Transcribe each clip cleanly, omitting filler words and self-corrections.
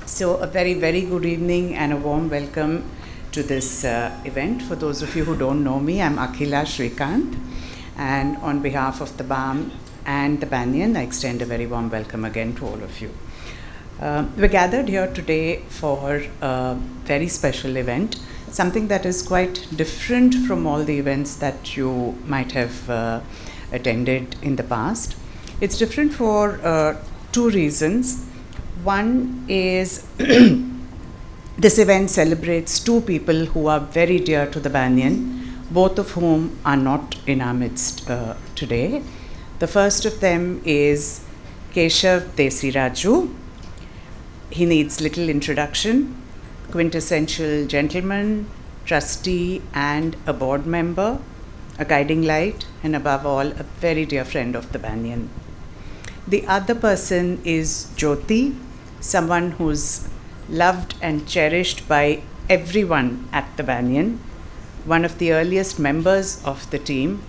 So a very, very good evening and a warm welcome to this event. For those of you who don't know me, I'm Akhila Shrikant, and on behalf of the BALM and the Banyan, I extend a very warm welcome again to all of you. We're gathered here today for a very special event, something that is quite different from all the events that you might have attended in the past. It's different for two reasons. One is this event celebrates two people who are very dear to the Banyan, both of whom are not in our midst today. The first of them is Keshav Desiraju. He needs little introduction, quintessential gentleman, trustee and a board member, a guiding light, and above all, a very dear friend of the Banyan. The other person is Jyoti, someone who's loved and cherished by everyone at the Banyan, one of the earliest members of the team,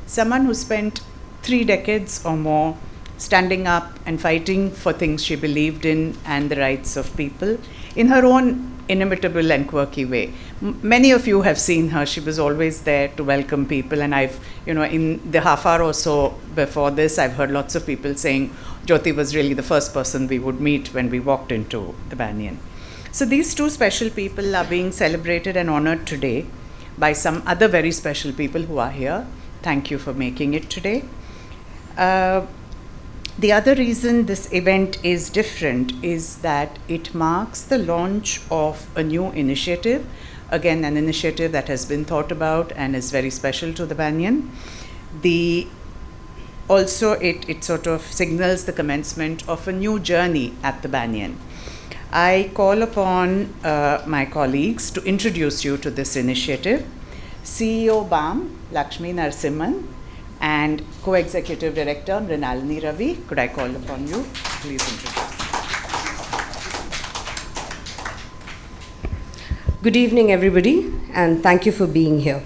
someone who spent 3 decades or more standing up and fighting for things she believed in and the rights of people in her own inimitable and quirky way. Many of you have seen her. She was always there to welcome people, and I've, in the half hour or so before this, I've heard lots of people saying Jyoti was really the first person we would meet when we walked into the Banyan. So these two special people are being celebrated and honored today by some other very special people who are here. Thank you for making it today. The other reason this event is different is that it marks the launch of a new initiative, again an initiative that has been thought about and is very special to the Banyan. Also it sort of signals the commencement of a new journey at the Banyan. I call upon my colleagues to introduce you to this initiative. CEO BALM, Lakshmi Narasimhan, and Co-Executive Director Mrinalini Ravi. Could I call upon you? Please introduce. Good evening, everybody, and thank you for being here.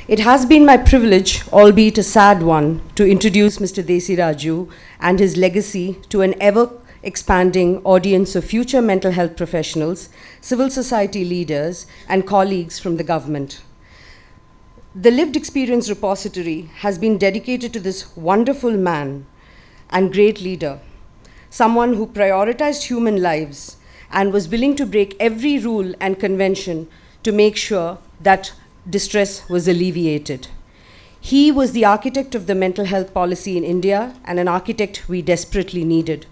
It has been my privilege, albeit a sad one, to introduce Mr. Desiraju and his legacy to an ever-expanding audience of future mental health professionals, civil society leaders, and colleagues from the government. The Lived Experience Repository has been dedicated to this wonderful man and great leader, someone who prioritized human lives and was willing to break every rule and convention to make sure that distress was alleviated. He was the architect of the mental health policy in India and an architect we desperately needed.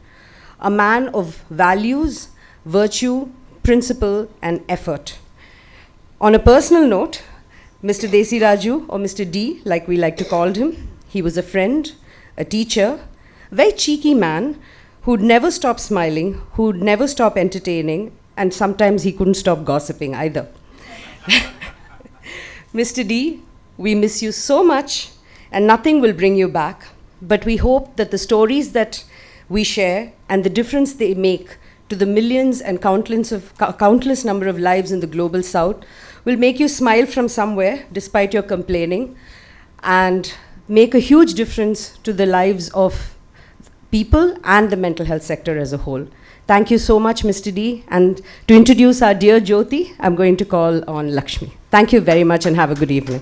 A man of values, virtue, principle, and effort. On a personal note, Mr. Desiraju, or Mr. D, like we like to call him, he was a friend, a teacher, a very cheeky man who'd never stop smiling, who'd never stop entertaining, and sometimes he couldn't stop gossiping either. Mr. D, we miss you so much, and nothing will bring you back, but we hope that the stories that we share and the difference they make to the millions and countless number of lives in the global south will make you smile from somewhere despite your complaining and make a huge difference to the lives of people and the mental health sector as a whole. Thank you so much, Mr. D. And to introduce our dear Jyoti, I'm going to call on Lakshmi. Thank you very much and have a good evening.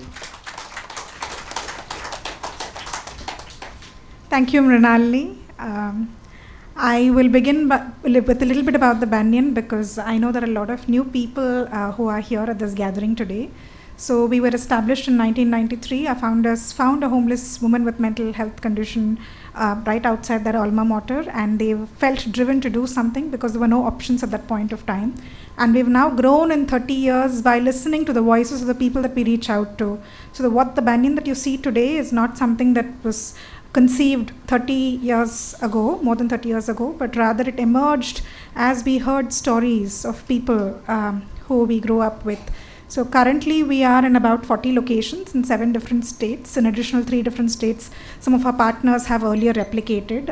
Thank you, Mrinalini. I will begin with a little bit about the Banyan because I know there are a lot of new people who are here at this gathering today. So we were established in 1993. Our founders found a homeless woman with mental health condition right outside their alma mater, and they felt driven to do something because there were no options at that point of time. And we've now grown in 30 years by listening to the voices of the people that we reach out to. So what the Banyan that you see today is not something that was conceived 30 years ago, more than 30 years ago, but rather it emerged as we heard stories of people who we grew up with. So currently we are in about 40 locations in 7 different states, in additional 3 different states. Some of our partners have earlier replicated.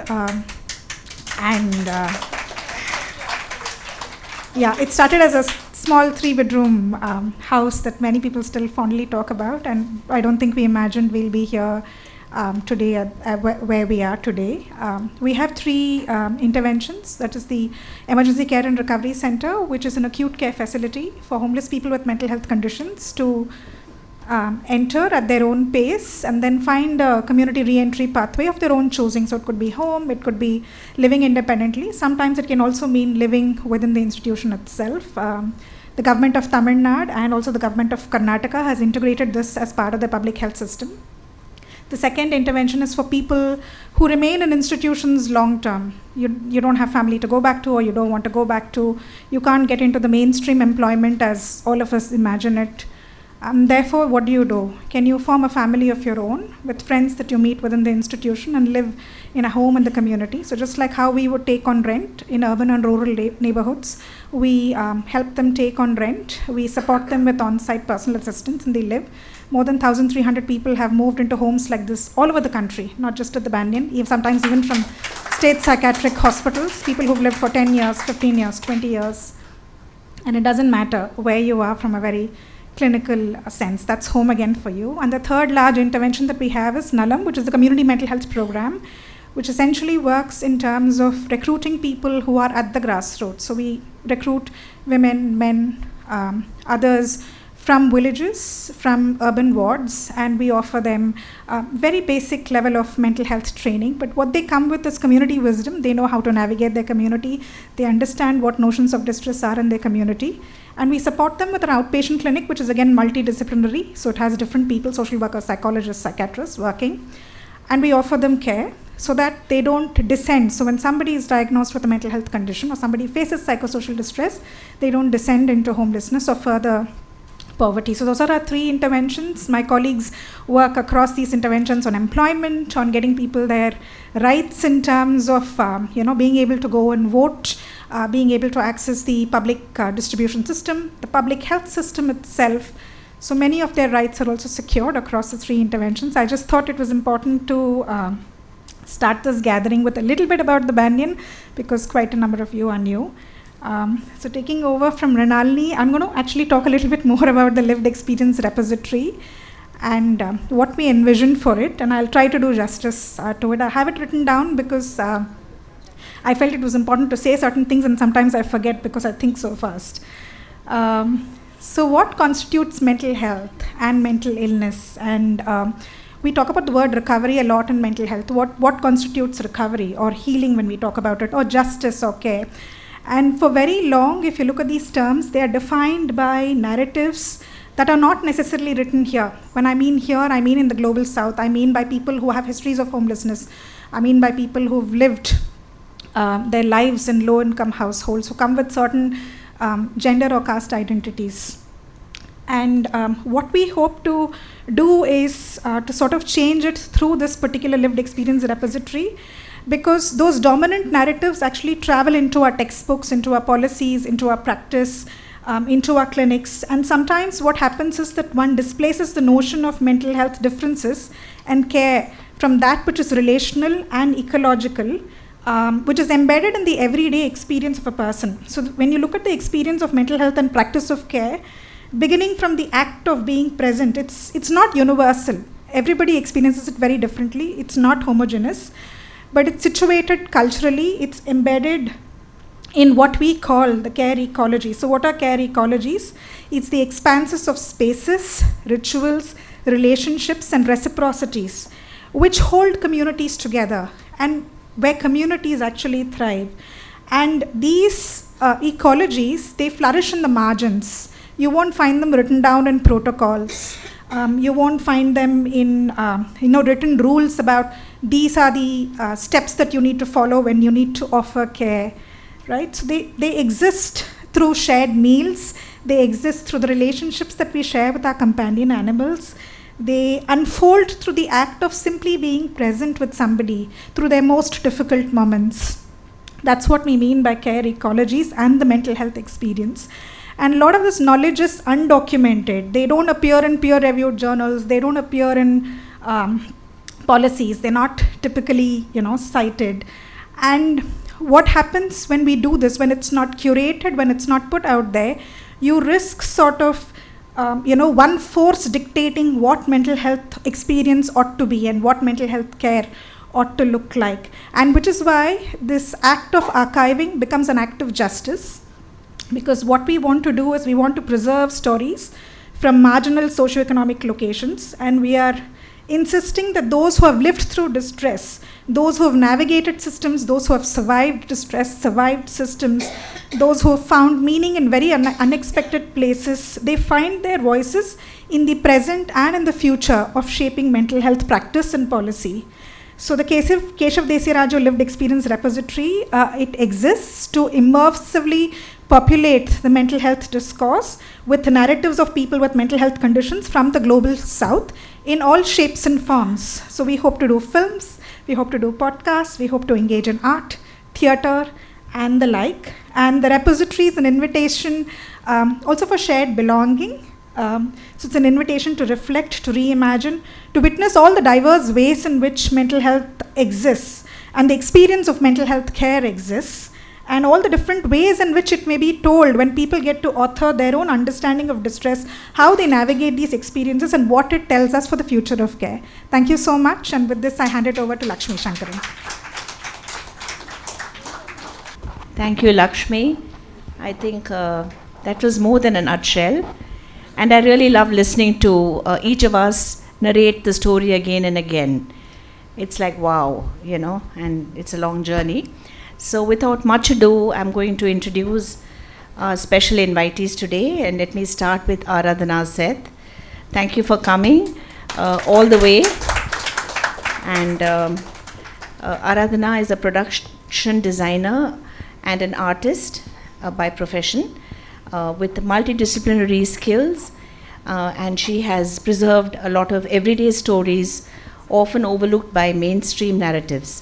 It started as a small 3-bedroom house that many people still fondly talk about, and I don't think we imagined we'll be here today where we are today. We have 3 interventions. That is the Emergency Care and Recovery Center, which is an acute care facility for homeless people with mental health conditions to enter at their own pace and then find a community re-entry pathway of their own choosing. So it could be home, it could be living independently. Sometimes it can also mean living within the institution itself. The government of Tamil Nadu and also the government of Karnataka has integrated this as part of the public health system. The second intervention is for people who remain in institutions long term. You don't have family to go back to, or you don't want to go back to. You can't get into the mainstream employment as all of us imagine it. Therefore, what do? Can you form a family of your own with friends that you meet within the institution and live in a home in the community? So just like how we would take on rent in urban and rural neighborhoods, we help them take on rent. We support them with on-site personal assistance, and they live. More than 1,300 people have moved into homes like this all over the country, not just at the Banyan, sometimes even from state psychiatric hospitals, people who've lived for 10 years, 15 years, 20 years. And it doesn't matter where you are from a very clinical sense. That's home again for you. And the third large intervention that we have is NALAM, which is the Community Mental Health Program, which essentially works in terms of recruiting people who are at the grassroots. So we recruit women, men, others from villages, from urban wards, and we offer them a very basic level of mental health training. But what they come with is community wisdom. They know how to navigate their community. They understand what notions of distress are in their community. And we support them with an outpatient clinic, which is again multidisciplinary. So it has different people, social workers, psychologists, psychiatrists working. And we offer them care so that they don't descend. So when somebody is diagnosed with a mental health condition or somebody faces psychosocial distress, they don't descend into homelessness or further poverty. So those are our 3 interventions. My colleagues work across these interventions on employment, on getting people their rights in terms of being able to go and vote, being able to access the public distribution system, the public health system itself. So many of their rights are also secured across the 3 interventions. I just thought it was important to start this gathering with a little bit about the Banyan, because quite a number of you are new. So taking over from Renalini, I'm going to actually talk a little bit more about the lived experience repository and what we envision for it, and I'll try to do justice to it. I have it written down because I felt it was important to say certain things, and sometimes I forget because I think so fast. So what constitutes mental health and mental illness? And we talk about the word recovery a lot in mental health. What constitutes recovery or healing when we talk about it, or justice or care? And for very long, if you look at these terms, they are defined by narratives that are not necessarily written here. When I mean here, I mean in the global south. I mean by people who have histories of homelessness. I mean by people who've lived their lives in low-income households, who come with certain gender or caste identities. And what we hope to do is to sort of change it through this particular lived experience repository, because those dominant narratives actually travel into our textbooks, into our policies, into our practice, into our clinics. And sometimes what happens is that one displaces the notion of mental health differences and care from that which is relational and ecological, which is embedded in the everyday experience of a person. So when you look at the experience of mental health and practice of care, beginning from the act of being present, it's not universal. Everybody experiences it very differently. It's not homogeneous. But it's situated culturally, it's embedded in what we call the care ecology. So what are care ecologies? It's the expanses of spaces, rituals, relationships, and reciprocities, which hold communities together and where communities actually thrive. And these ecologies, they flourish in the margins. You won't find them written down in protocols. You won't find them in written rules about these are the steps that you need to follow when you need to offer care, right? So they exist through shared meals. They exist through the relationships that we share with our companion animals. They unfold through the act of simply being present with somebody through their most difficult moments. That's what we mean by care ecologies and the mental health experience. And a lot of this knowledge is undocumented. They don't appear in peer-reviewed journals. They don't appear in policies. They're not typically, cited. And what happens when we do this, when it's not curated, when it's not put out there, you risk sort of one force dictating what mental health experience ought to be and what mental health care ought to look like. And which is why this act of archiving becomes an act of justice, because what we want to do is we want to preserve stories from marginal socioeconomic locations, and we are insisting that those who have lived through distress, those who have navigated systems, those who have survived distress, survived systems, those who have found meaning in very unexpected places, they find their voices in the present and in the future of shaping mental health practice and policy. So the Keshav Desiraju Lived Experience Repository, it exists to immersively populate the mental health discourse with the narratives of people with mental health conditions from the global south in all shapes and forms. So we hope to do films, we hope to do podcasts, we hope to engage in art, theatre, and the like. And the repository is an invitation also for shared belonging. So it's an invitation to reflect, to reimagine, to witness all the diverse ways in which mental health exists and the experience of mental health care exists, and all the different ways in which it may be told when people get to author their own understanding of distress, how they navigate these experiences, and what it tells us for the future of care. Thank you so much, and with this I hand it over to Lakshmi Shankaran. Thank you, Lakshmi. I think that was more than a nutshell. And I really love listening to each of us narrate the story again and again. It's like, wow, and it's a long journey. So without much ado, I'm going to introduce our special invitees today. And let me start with Aradhana Seth. Thank you for coming all the way. And Aradhana is a production designer and an artist by profession, with multidisciplinary skills, and she has preserved a lot of everyday stories often overlooked by mainstream narratives.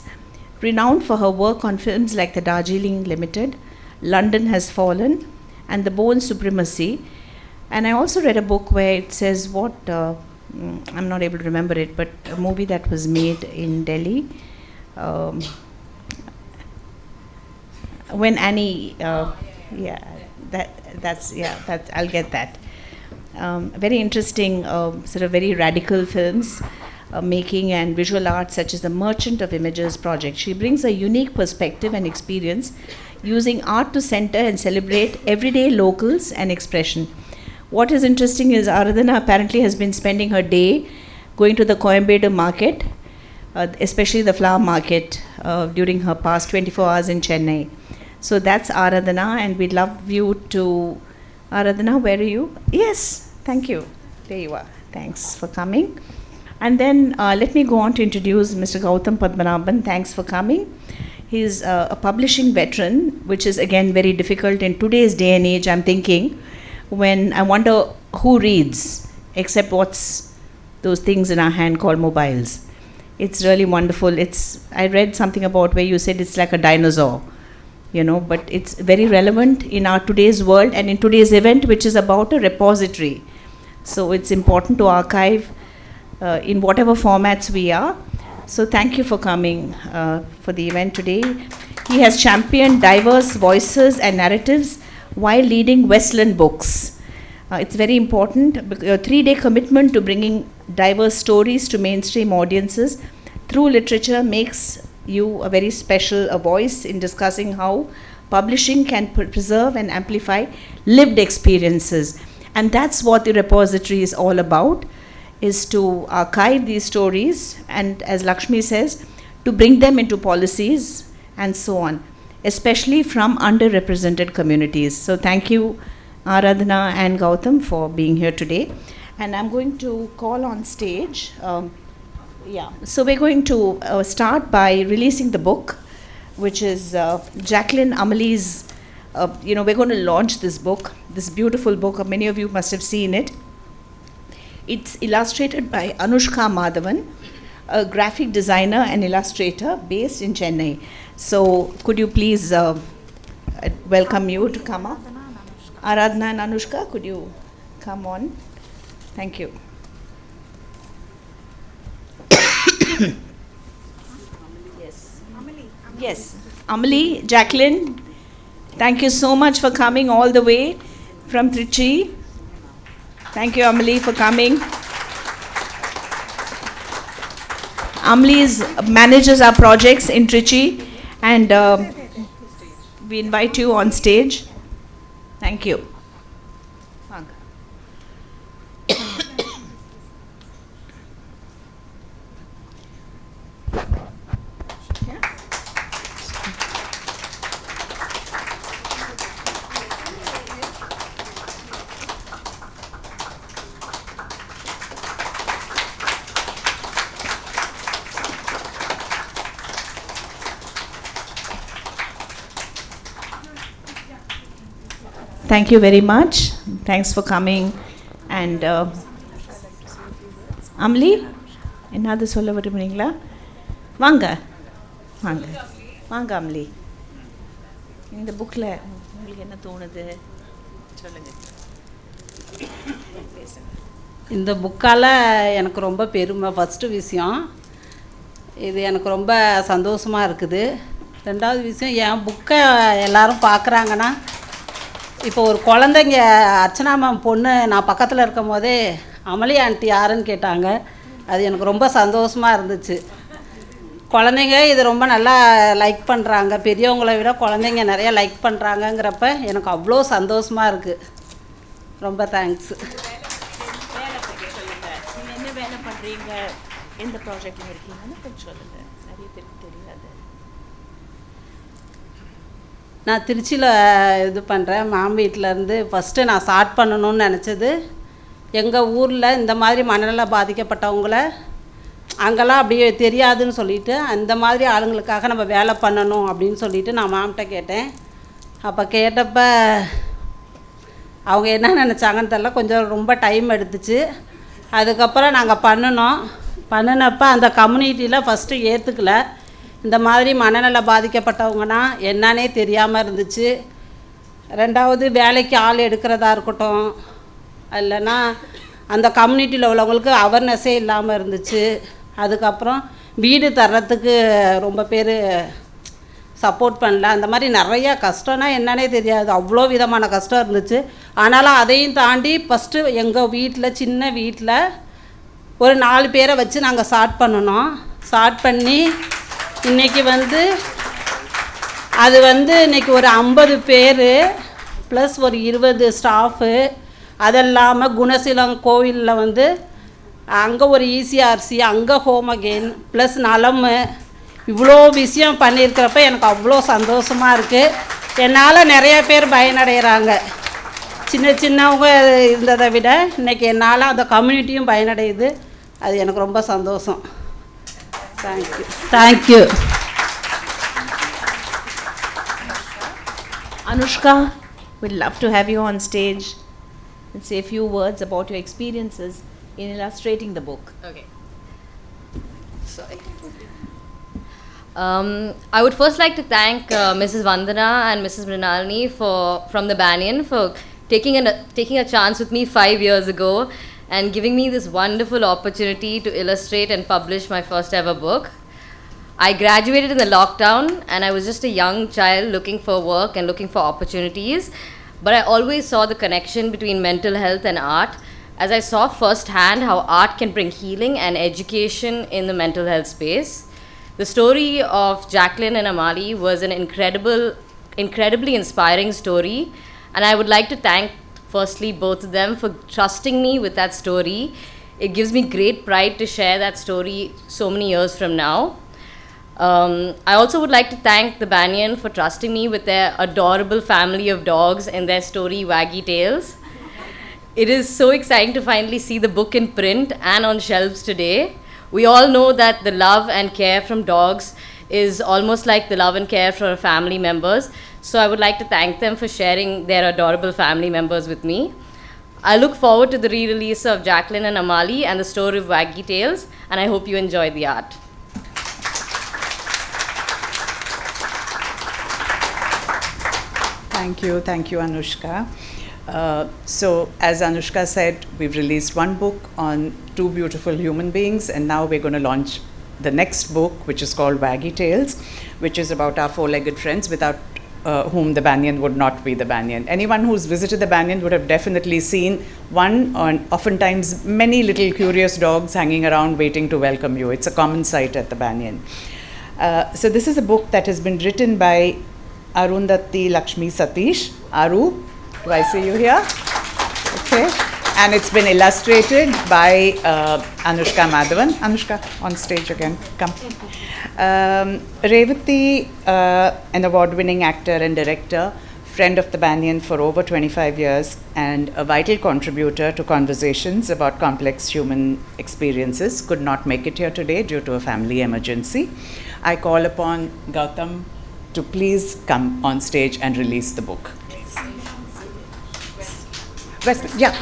Renowned for her work on films like The Darjeeling Limited, London Has Fallen, and The Bone Supremacy. And I also read a book where it says I'm not able to remember it, but a movie that was made in Delhi, when Annie, I'll get that. Very interesting, sort of very radical films making and visual art, such as the Merchant of Images project. She brings a unique perspective and experience using art to center and celebrate everyday locals and expression. What is interesting is Aradhana apparently has been spending her day going to the Coimbatore market, especially the flower market, during her past 24 hours in Chennai. So that's Aradhana, and we'd love you to... Aradhana, where are you? Yes, thank you. There you are. Thanks for coming. And then let me go on to introduce Mr. Gautam Padmanabhan. Thanks for coming. He's a publishing veteran, which is again very difficult in today's day and age, I'm thinking, when I wonder who reads, except what's those things in our hand called mobiles. It's really wonderful. I read something about where you said it's like a dinosaur. But it's very relevant in our today's world and in today's event, which is about a repository. So it's important to archive in whatever formats we are. So thank you for coming for the event today. He has championed diverse voices and narratives while leading Westland Books. It's very important. A 3-day commitment to bringing diverse stories to mainstream audiences through literature makes you a very special voice in discussing how publishing can preserve and amplify lived experiences. And that's what the repository is all about, is to archive these stories and, as Lakshmi says, to bring them into policies and so on, especially from underrepresented communities. So thank you, Aradhana and Gautam, for being here today. And I'm going to call on stage so we're going to start by releasing the book, which is Jacqueline Amelie's, we're going to launch this book, this beautiful book. Many of you must have seen it. It's illustrated by Anushka Madhavan, a graphic designer and illustrator based in Chennai. So could you please welcome you to come up? Aradhana and Anushka, could you come on? Thank you. Yes, Amelie, Jacqueline, thank you so much for coming all the way from Trichy. Thank you, Amali, for coming. Amali manages our projects in Trichy, and we invite you on stage. Thank you. Thank you very much. Thanks for coming. And Amli, என்னது சொல்ல விரும்புறீங்களா? வாங்க வாங்க வாங்க அம்லி. இந்த புக்கில் உங்களுக்கு என்ன தோணுது சொல்லுங்க. இந்த புக்கால் எனக்கு ரொம்ப பெருமை. ஃபஸ்ட்டு விஷயம் இது எனக்கு ரொம்ப சந்தோஷமாக இருக்குது. ரெண்டாவது விஷயம் என் புக்கை எல்லோரும் பார்க்குறாங்கன்னா, இப்போ ஒரு குழந்தைங்க அர்ச்சனா மேம் பொண்ணு நான் பக்கத்தில் இருக்கும் போதே அமளி ஆண்டி யாருன்னு கேட்டாங்க. அது எனக்கு ரொம்ப சந்தோஷமாக இருந்துச்சு. குழந்தைங்க இது ரொம்ப நல்லா லைக் பண்ணுறாங்க, பெரியவங்களை விட குழந்தைங்க நிறையா லைக் பண்ணுறாங்கங்கிறப்ப எனக்கு அவ்வளோ சந்தோஷமாக இருக்குது. ரொம்ப தேங்க்ஸ். நீங்கள் என்ன வேலை பண்ணுறீங்க, எந்த ப்ராஜெக்டில் இருக்கீங்கன்னு கொஞ்சம் சொல்லுங்கள், நிறைய பேருக்கு தெரியாது. நான் திருச்சியில் இது பண்ணுறேன். மேம் வீட்டிலேருந்து ஃபஸ்ட்டு நான் ஸ்டார்ட் பண்ணணும்னு நினச்சது, எங்கள் ஊரில் இந்த மாதிரி மனநல பாதிக்கப்பட்டவங்கள அங்கெல்லாம் அப்படியே தெரியாதுன்னு சொல்லிவிட்டு அந்த மாதிரி ஆளுங்களுக்காக நம்ம வேலை பண்ணணும் அப்படின்னு சொல்லிவிட்டு நான் மேம்கிட்ட கேட்டேன். அப்போ கேட்டப்ப அவங்க என்ன நினச்சாங்கன்னு தெரில, கொஞ்சம் ரொம்ப டைம் எடுத்துச்சு. அதுக்கப்புறம் நாங்கள் பண்ணினப்போ அந்த கம்யூனிட்டியில் ஃபஸ்ட்டு ஏற்றுக்கல. இந்த மாதிரி மனநல பாதிக்கப்பட்டவங்கன்னா என்னன்னே தெரியாமல் இருந்துச்சு. ரெண்டாவது வேலைக்கு ஆள் எடுக்கிறதா இருக்கட்டும், இல்லைன்னா அந்த கம்யூனிட்டியில் உள்ளவங்களுக்கு அவேர்னஸே இல்லாமல் இருந்துச்சு. அதுக்கப்புறம் வீடு தர்றதுக்கு ரொம்ப பேர் சப்போர்ட் பண்ணல. அந்த மாதிரி நிறையா கஷ்டம்னா என்னன்னே தெரியாது, அவ்வளோ விதமான கஷ்டம் இருந்துச்சு. ஆனாலும் அதையும் தாண்டி ஃபஸ்ட்டு எங்கள் வீட்டில் சின்ன வீட்டில் ஒரு 4 பேரை வச்சு நாங்கள் ஸ்டார்ட் பண்ணணும். ஸ்டார்ட் பண்ணி இன்றைக்கி அது இன்றைக்கி ஒரு 50 பேர் ப்ளஸ் ஒரு 20 ஸ்டாஃபு. அதெல்லாமல் குணசீலம் கோவிலில் அங்கே ஒரு ஈசிஆர்சி, அங்கே ஹோம் அகெயின் ப்ளஸ் நலமு, இவ்வளோ விஷயம் பண்ணியிருக்கிறப்ப எனக்கு அவ்வளோ சந்தோஷமாக இருக்குது. என்னால் நிறைய பேர் பயனடைகிறாங்க. சின்னவங்க இருந்ததை விட இன்றைக்கி என்னால் அந்த கம்யூனிட்டியும் பயனடையுது. அது எனக்கு ரொம்ப சந்தோஷம். Thank you. Anushka, we'd love to have you on stage and say a few words about your experiences in illustrating the book. Okay. Sorry. I would first like to thank Mrs. Vandana and Mrs. Mrinalini from the Banyan for taking a chance with me 5 years ago and giving me this wonderful opportunity to illustrate and publish my first ever book. I graduated in the lockdown and I was just a young child looking for work and looking for opportunities, but I always saw the connection between mental health and art, as I saw firsthand how art can bring healing and education in the mental health space. The story of Jacqueline and Amali was an incredibly inspiring story, and I would like to thank firstly both of them for trusting me with that story. It gives me great pride to share that story so many years from now. I also would like to thank the Banyan for trusting me with their adorable family of dogs and their story Waggy Tales. It is so exciting to finally see the book in print and on shelves today. We all know that the love and care from dogs is almost like the love and care for family members. So I would like to thank them for sharing their adorable family members with me. I look forward to the re-release of Jacqueline and Amali and the story of Waggy Tales, and I hope you enjoy the art. Thank you, Anushka. So, as Anushka said, we've released one book on 2 beautiful human beings, and now we're going to launch the next book, which is called Waggy Tales, which is about our 4-legged friends. Without whom the Banyan would not be the Banyan. Anyone who's visited the Banyan would have definitely seen one, or oftentimes many little curious dogs hanging around waiting to welcome you. It's a common sight at the Banyan. So this is a book that has been written by Arundhati Lakshmi Satish. Aru, do I see you here? Okay. And it's been illustrated by Anushka Madhavan. Anushka, on stage again. Come. Revati, an award-winning actor and director, friend of the Banyan for over 25 years, and a vital contributor to conversations about complex human experiences, could not make it here today due to a family emergency. I call upon Gautam to please come on stage and release the book. Wesley, yeah.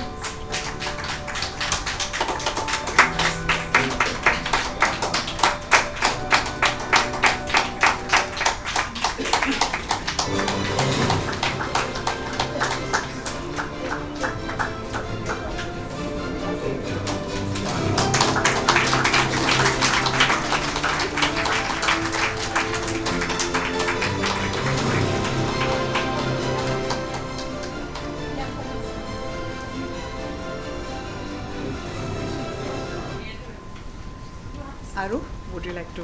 Aru, would you like to?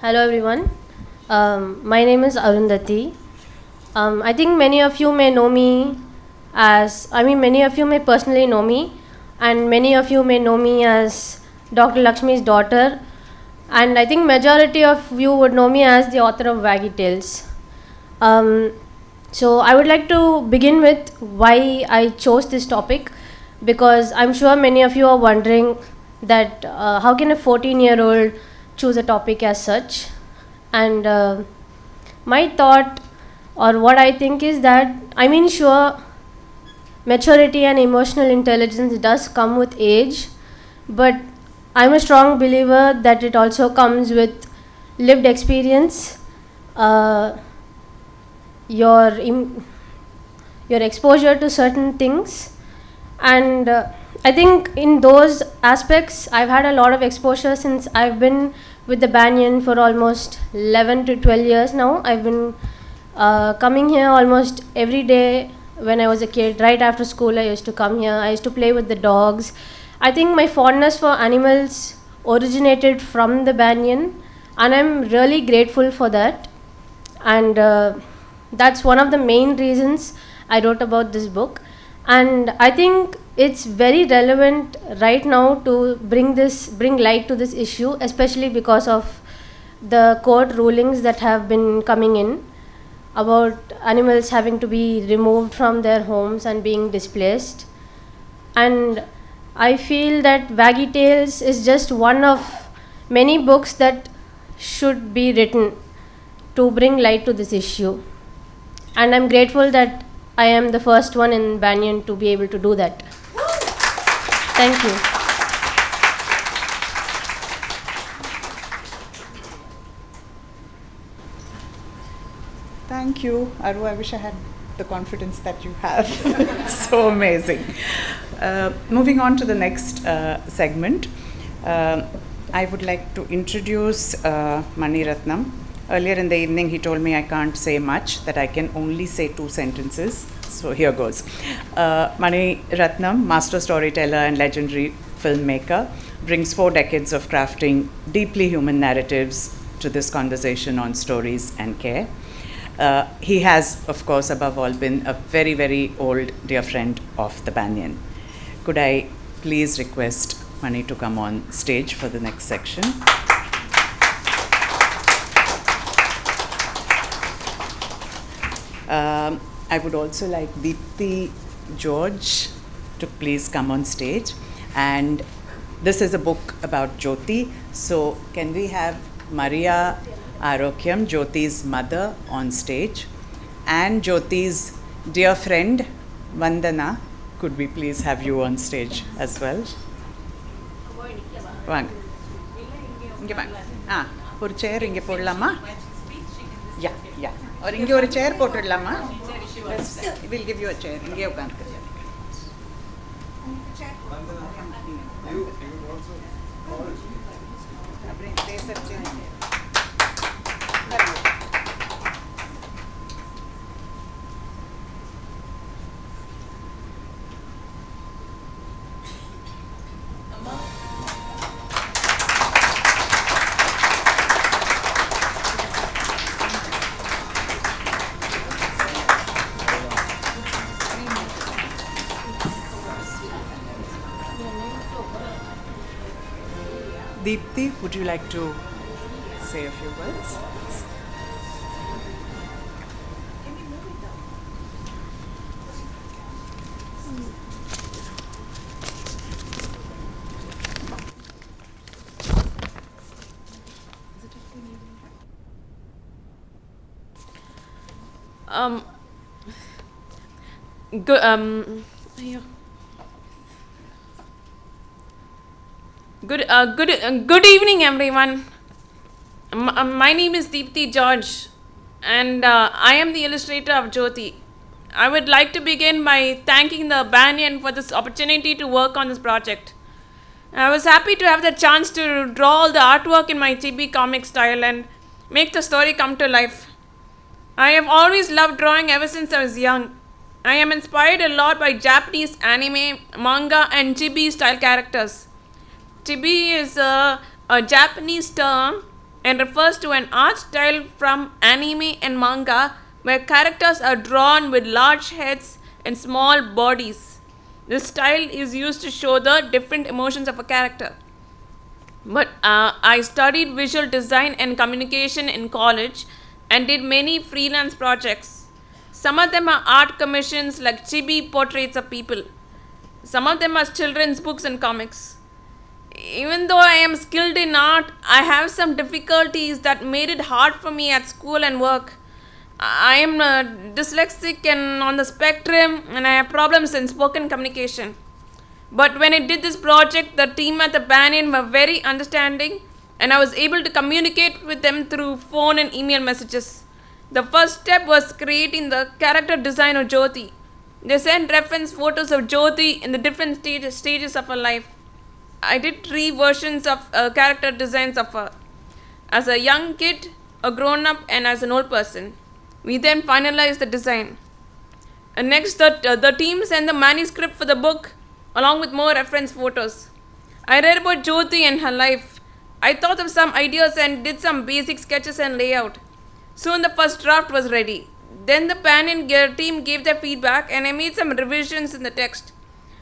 Hello everyone, my name is Arundhati. I think many of you may know me many of you may personally know me, and many of you may know me as Dr. Lakshmi's daughter, and I think majority of you would know me as the author of Waggy Tales. So I would like to begin with why I chose this topic, because I'm sure many of you are wondering that how can a 14-year-old choose a topic as such. And my thought, or what I think, is that sure, maturity and emotional intelligence does come with age, but I'm a strong believer that it also comes with lived experience, your exposure to certain things. And I think in those aspects, I've had a lot of exposure since I've been with the Banyan for almost 11 to 12 years now. I've been coming here almost every day when I was a kid. Right after school, I used to come here. I used to play with the dogs. I think my fondness for animals originated from the Banyan, and I'm really grateful for that. And that's one of the main reasons I wrote about this book. And I think it's very relevant right now to bring light to this issue, especially because of the court rulings that have been coming in about animals having to be removed from their homes and being displaced. And I feel that Waggy Tales is just one of many books that should be written to bring light to this issue. And I'm grateful that I am the first one in Banyan to be able to do that. Thank you. Thank you, Aru. I wish I had the confidence that you have. It's so amazing. Moving on to the next segment, I would like to introduce Mani Ratnam. Earlier in the evening, he told me I can't say much, that I can only say 2 sentences. So here goes. Mani Ratnam, master storyteller and legendary filmmaker, brings 4 decades of crafting deeply human narratives to this conversation on stories and care. He has, of course, above all, been a very, very old dear friend of the Banyan. Could I please request Mani to come on stage for the next section? I would also like Deepthi George to please come on stage. And this is a book about Jyoti. So can we have Maria Arokyam, Jyoti's mother, on stage? And Jyoti's dear friend, Vandana, could we please have you on stage as well? Vang. Inge vang. ஒரு chair இங்கே போடலாமா? Yeah. Or இங்கே ஒரு chair போட்டுடலாமா? We'll give you a chair. இங்கே உட்காந்து. You also call Deepthi, would you like to say a few words? Good evening, everyone. My name is Deepthi George, and I am the illustrator of Jyoti. I would like to begin by thanking the Banyan for this opportunity to work on this project. I was happy to have the chance to draw all the artwork in my chibi comic style and make the story come to life. I have always loved drawing ever since I was young. I am inspired a lot by Japanese anime, manga, and chibi style characters. Chibi is a Japanese term and refers to an art style from anime and manga where characters are drawn with large heads and small bodies. This style is used to show the different emotions of a character. But I studied visual design and communication in college and did many freelance projects. Some of them are art commissions like chibi portraits of people. Some of them are children's books and comics. Even though I am skilled in art, I have some difficulties that made it hard for me at school and work. I am dyslexic and on the spectrum, and I have problems in spoken communication. But when I did this project, the team at the Banyan were very understanding, and I was able to communicate with them through phone and email messages. The first step was creating the character design of Jyoti. They sent reference photos of Jyoti in the different stages of her life. I did 3 versions of character designs of her. As a young kid, a grown-up, and as an old person. We then finalized the design. And next, the team sent the manuscript for the book along with more reference photos. I read about Jyoti and her life. I thought of some ideas and did some basic sketches and layout. Soon the first draft was ready. Then the Banyan team gave their feedback and I made some revisions in the text.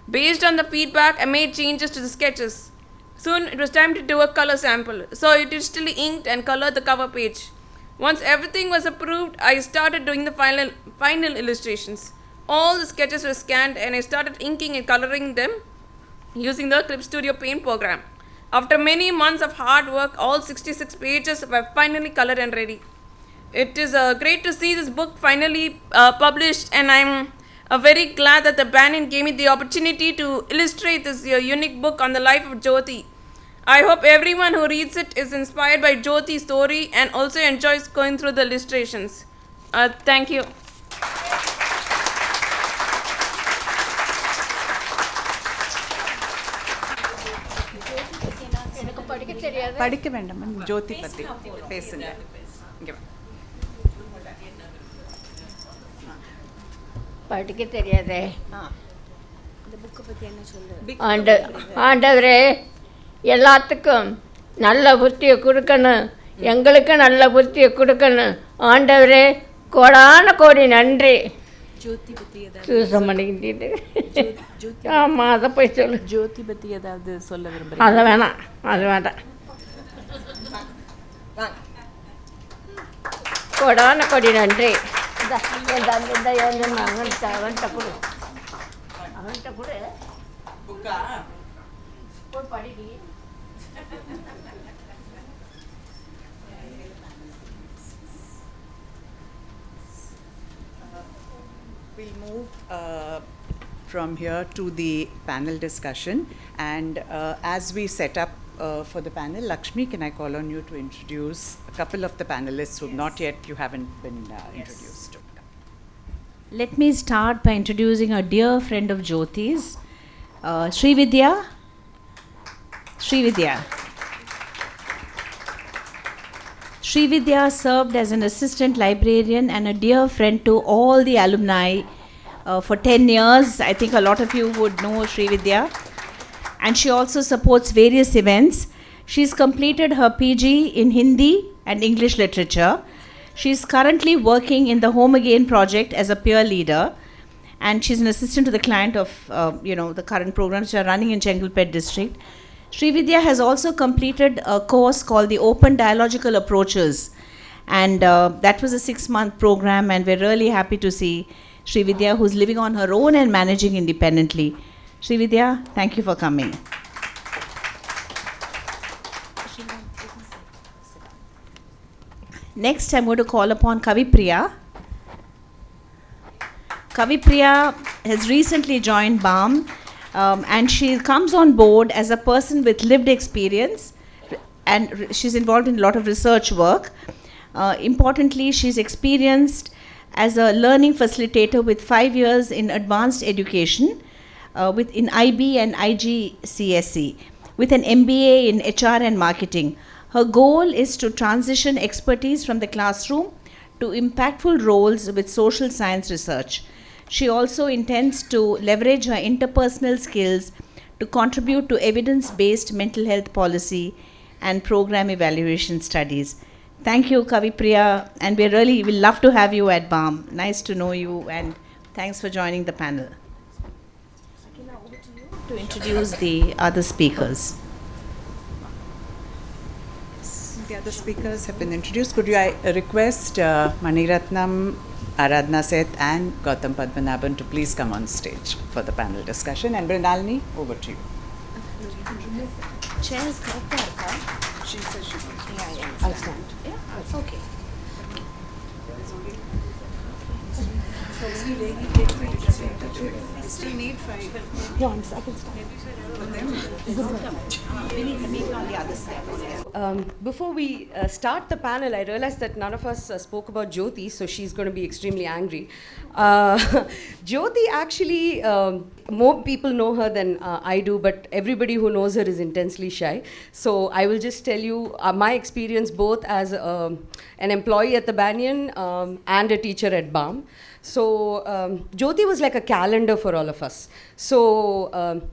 Based on the feedback, I made changes to the sketches. Soon it was time to do a color sample, so I digitally inked and colored the cover page. Once everything was approved, I started doing the final illustrations. All the sketches were scanned and I started inking and coloring them using the Clip Studio Paint program. After many months of hard work, all 66 pages were finally colored and ready. It is great to see this book finally published, and I'm very glad that the Banyan gave me the opportunity to illustrate this unique book on the life of Jyoti. I hope everyone who reads it is inspired by Jyoti's story and also enjoys going through the illustrations. Thank you. படிக்க வேண்டாம் ஜோதி பத்தி பேசுங்க. படிக்க தெரியாதே. ஆண்டவரே எல்லாத்துக்கும் நல்ல புத்தியை கொடுக்கணும், எங்களுக்கு நல்ல புத்தியை கொடுக்கணும். ஆண்டவரே கோடான கோடி நன்றி. சூசம் பண்ணிக்கிட்டு ஆமாம், அதை போய் சொல்லு. ஜோதி பற்றி ஏதாவது சொல்ல விரும்புகிறேன்? அதை வேணாம், அது வேண்டாம். கோடான கோடி நன்றி. அவன்கிட்ட கொடு, அவன்கிட்ட கொடு. படிடி. We'll move from here to the panel discussion, and as we set up for the panel, Lakshmi, can I call on you to introduce a couple of the panelists who not yet you haven't been introduced to? Let me start by introducing a dear friend of Jyoti's, Srividya. Srividya. Srividya served as an assistant librarian and a dear friend to all the alumni for 10 years. I think a lot of you would know Srividya. And she also supports various events. She's completed her PG in Hindi and English literature. She's currently working in the Home Again project as a peer leader. And she's an assistant to the client of the current programs which are running in Chengalpet district. Srividya has also completed a course called the Open Dialogical Approaches, and that was a 6-month program, and we're really happy to see Srividya, who's living on her own and managing independently. Srividya, thank you for coming. Next, I'm going to call upon Kavipriya. Kavipriya has recently joined BALM. And she comes on board as a person with lived experience, and she's involved in a lot of research work. Importantly, she's experienced as a learning facilitator with 5 years in advanced education in IB and IGCSE, with an MBA in HR and marketing. Her goal is to transition expertise from the classroom to impactful roles with social science research. She also intends to leverage her interpersonal skills to contribute to evidence-based mental health policy and program evaluation studies. Thank you, Kavipriya, and we love to have you at BALM. Nice to know you, and thanks for joining the panel. Sakina, over to you to introduce the other speakers. The other speakers have been introduced. Could I request Maniratnam, Aradhna Seth and Gautam Padmanabhan to please come on stage for the panel discussion. And Mrinalini, over to you. Chairs She says she wants. Yeah. I'll stand. Yeah, okay. We still need 5. No, I can start. Before we start the panel, I realized that none of us spoke about Jyoti, so she's going to be extremely angry. Jyoti actually, more people know her than I do, but everybody who knows her is intensely shy. So I will just tell you my experience both as an employee at the Banyan and a teacher at BALM. So Jyoti was like a calendar for all of us. So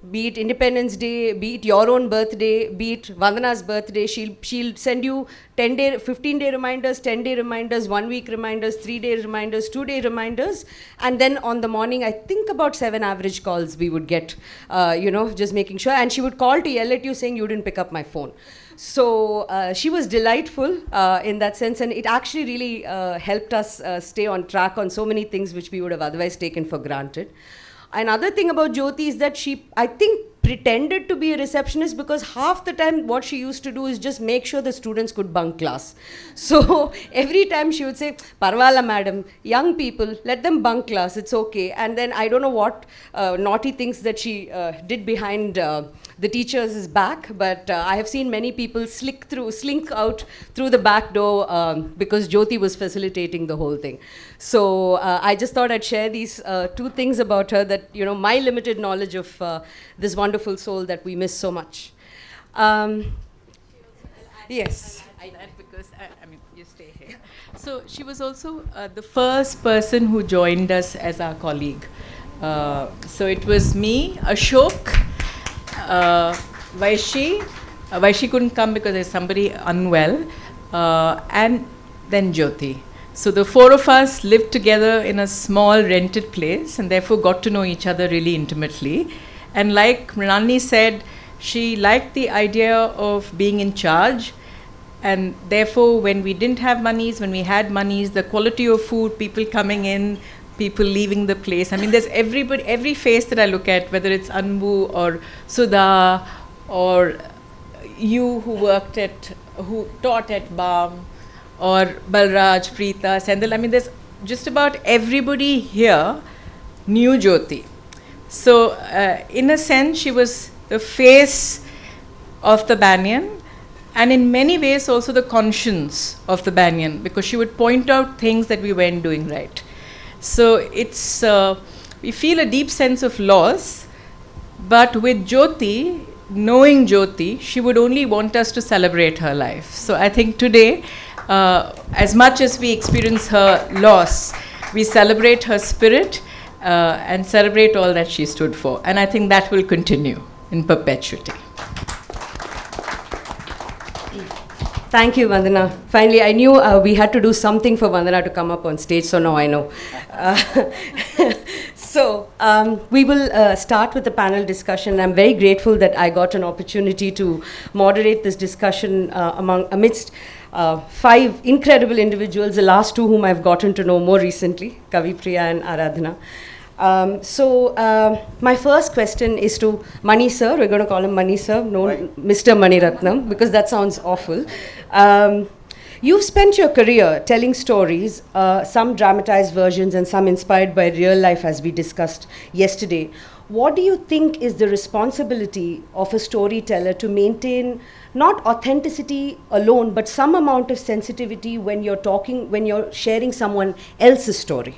be it Independence Day, be it your own birthday, be it Vandana's birthday, she'll send you 10-day, 15-day reminders, 10-day reminders, 1-week reminders, 3-day reminders, 2-day reminders, and then on the morning, I think about 7 average calls we would get, just making sure. And she would call to yell at you saying you didn't pick up my phone. So she was delightful in that sense, and it actually really helped us stay on track on so many things which we would have otherwise taken for granted. Another thing about Jyoti is that she, I think, pretended to be a receptionist because half the time what she used to do is just make sure the students could bunk class. So every time she would say, Parvala madam, young people, let them bunk class, it's okay. And then I don't know what naughty things that she did behind the teachers' back, but I have seen many people slink out through the back door because Jyoti was facilitating the whole thing. So I just thought I'd share these 2 things about her that, my limited knowledge of this wonderful soul that we miss so much. Yes. Because, you stay here. So she was also the first person who joined us as our colleague. So it was me, Ashok, Vaishi. Vaishi couldn't come because there's somebody unwell, and then Jyoti. So the 4 of us lived together in a small rented place and therefore got to know each other really intimately. And like Mrinalini said, she liked the idea of being in charge, and therefore when we didn't have monies, when we had monies, the quality of food, people coming in, people leaving the place. There's every face that I look at, whether it's Anbu or Sudha or you who taught at BALM, or Balraj, Preeta, Sendal. There's just about everybody here knew Jyoti. So in a sense, she was the face of the Banyan, and in many ways also the conscience of the Banyan, because she would point out things that we weren't doing right. So it's we feel a deep sense of loss, but with Jyoti, knowing Jyoti, she would only want us to celebrate her life. So I think today as much as we experience her loss, we celebrate her spirit and celebrate all that she stood for. And I think that will continue in perpetuity. Thank you, Vandana. Finally, I knew we had to do something for Vandana to come up on stage, so now I know. So, we will start with the panel discussion. I'm very grateful that I got an opportunity to moderate this discussion amidst 5 incredible individuals, the last 2 whom I've gotten to know more recently, Kavi Priya and Aradhana. My first question is to Mani sir. We're going to call him Mani sir, no Mr. Mani Ratnam, because that sounds awful. You've spent your career telling stories, some dramatized versions and some inspired by real life, as we discussed yesterday. What do you think is the responsibility of a storyteller to maintain not authenticity alone, but some amount of sensitivity when you're sharing someone else's story?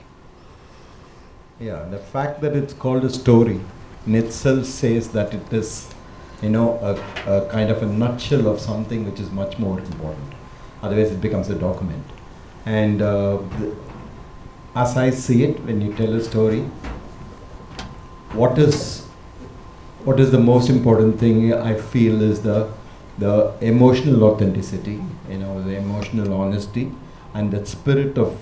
Yeah, the fact that it's called a story in itself says that it is, a kind of a nutshell of something which is much more important. Otherwise, it becomes a document. And as I see it, when you tell a story, what is the most important thing I feel is the emotional authenticity, the emotional honesty, and the spirit of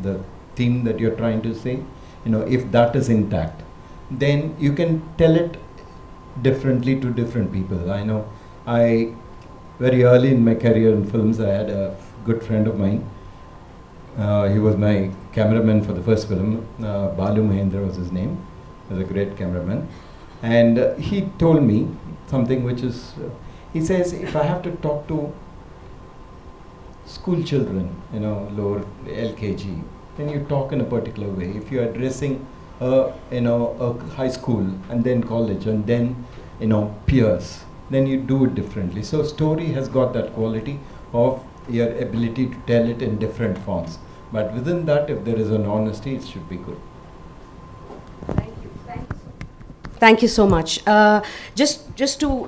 the theme that you're trying to say. If that is intact, then you can tell it differently to different people. I know very early in my career in films, I had a good friend of mine. He was my cameraman for the first film. Balu Mahendra was his name. He was a great cameraman. And he told me something which is, he says, if I have to talk to school children, lower LKG, then you talk in a particular way. If you're addressing a high school and then college and then peers, then you do it differently. So story has got that quality of your ability to tell it in different forms. But within that, if there is an honesty, it should be good. Thank you so much. Just to,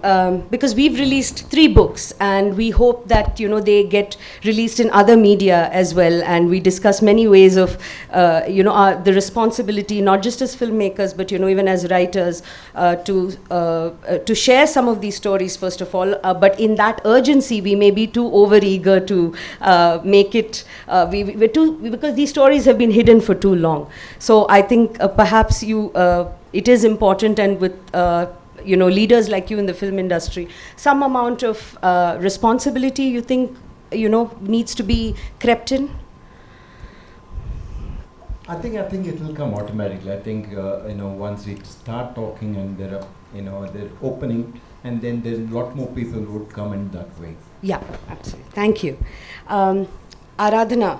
because we've released 3 books and we hope that, they get released in other media as well. And we discuss many ways of, the responsibility, not just as filmmakers, but, even as writers, to share some of these stories, first of all. But in that urgency, we may be too overeager to make it, we're too, because these stories have been hidden for too long. So I think perhaps it is important, and with leaders like you in the film industry, some amount of responsibility, you think needs to be crept in? I think it will come automatically. I think once we start talking and there are they're opening, and then there's a lot more people who would come in that way. Yeah, absolutely. Thank you. Aradhana,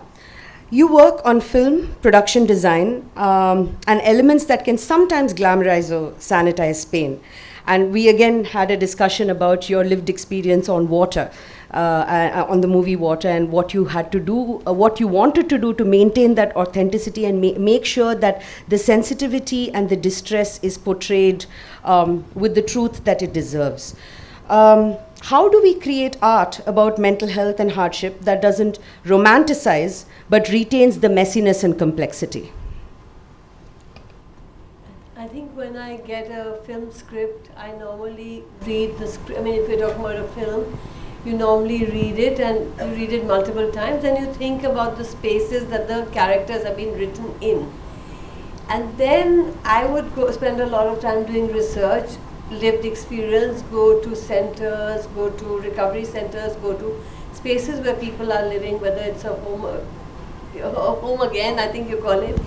you work on film, production design, and elements that can sometimes glamorize or sanitize pain. And we again had a discussion about your lived experience on Water, on the movie Water, and what you had to do, what you wanted to do to maintain that authenticity and make sure that the sensitivity and the distress is portrayed with the truth that it deserves. How do we create art about mental health and hardship that doesn't romanticize but retains the messiness and complexity? I think when I get a film script, I normally read the script. I mean, if you're talking about a film, you normally read it, and you read it multiple times, and you think about the spaces that the characters have been written in. And then I would spend a lot of time doing research, lived experience, go to centers, go to recovery centers, go to spaces where people are living, whether it's a home again, I think you call it,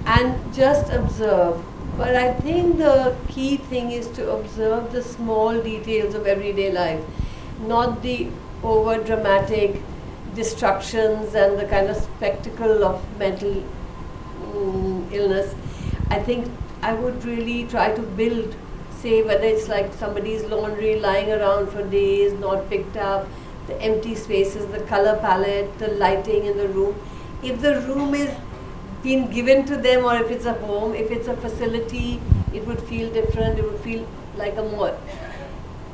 and just observe. But I think the key thing is to observe the small details of everyday life, not the over dramatic destructions and the kind of spectacle of mental illness. I think I would really try to build, say, whether it's like somebody's laundry lying around for days, not picked up, the empty spaces, the color palette, the lighting in the room. If the room is been given to them, or if it's a home, if it's a facility, it would feel different. It would feel like a more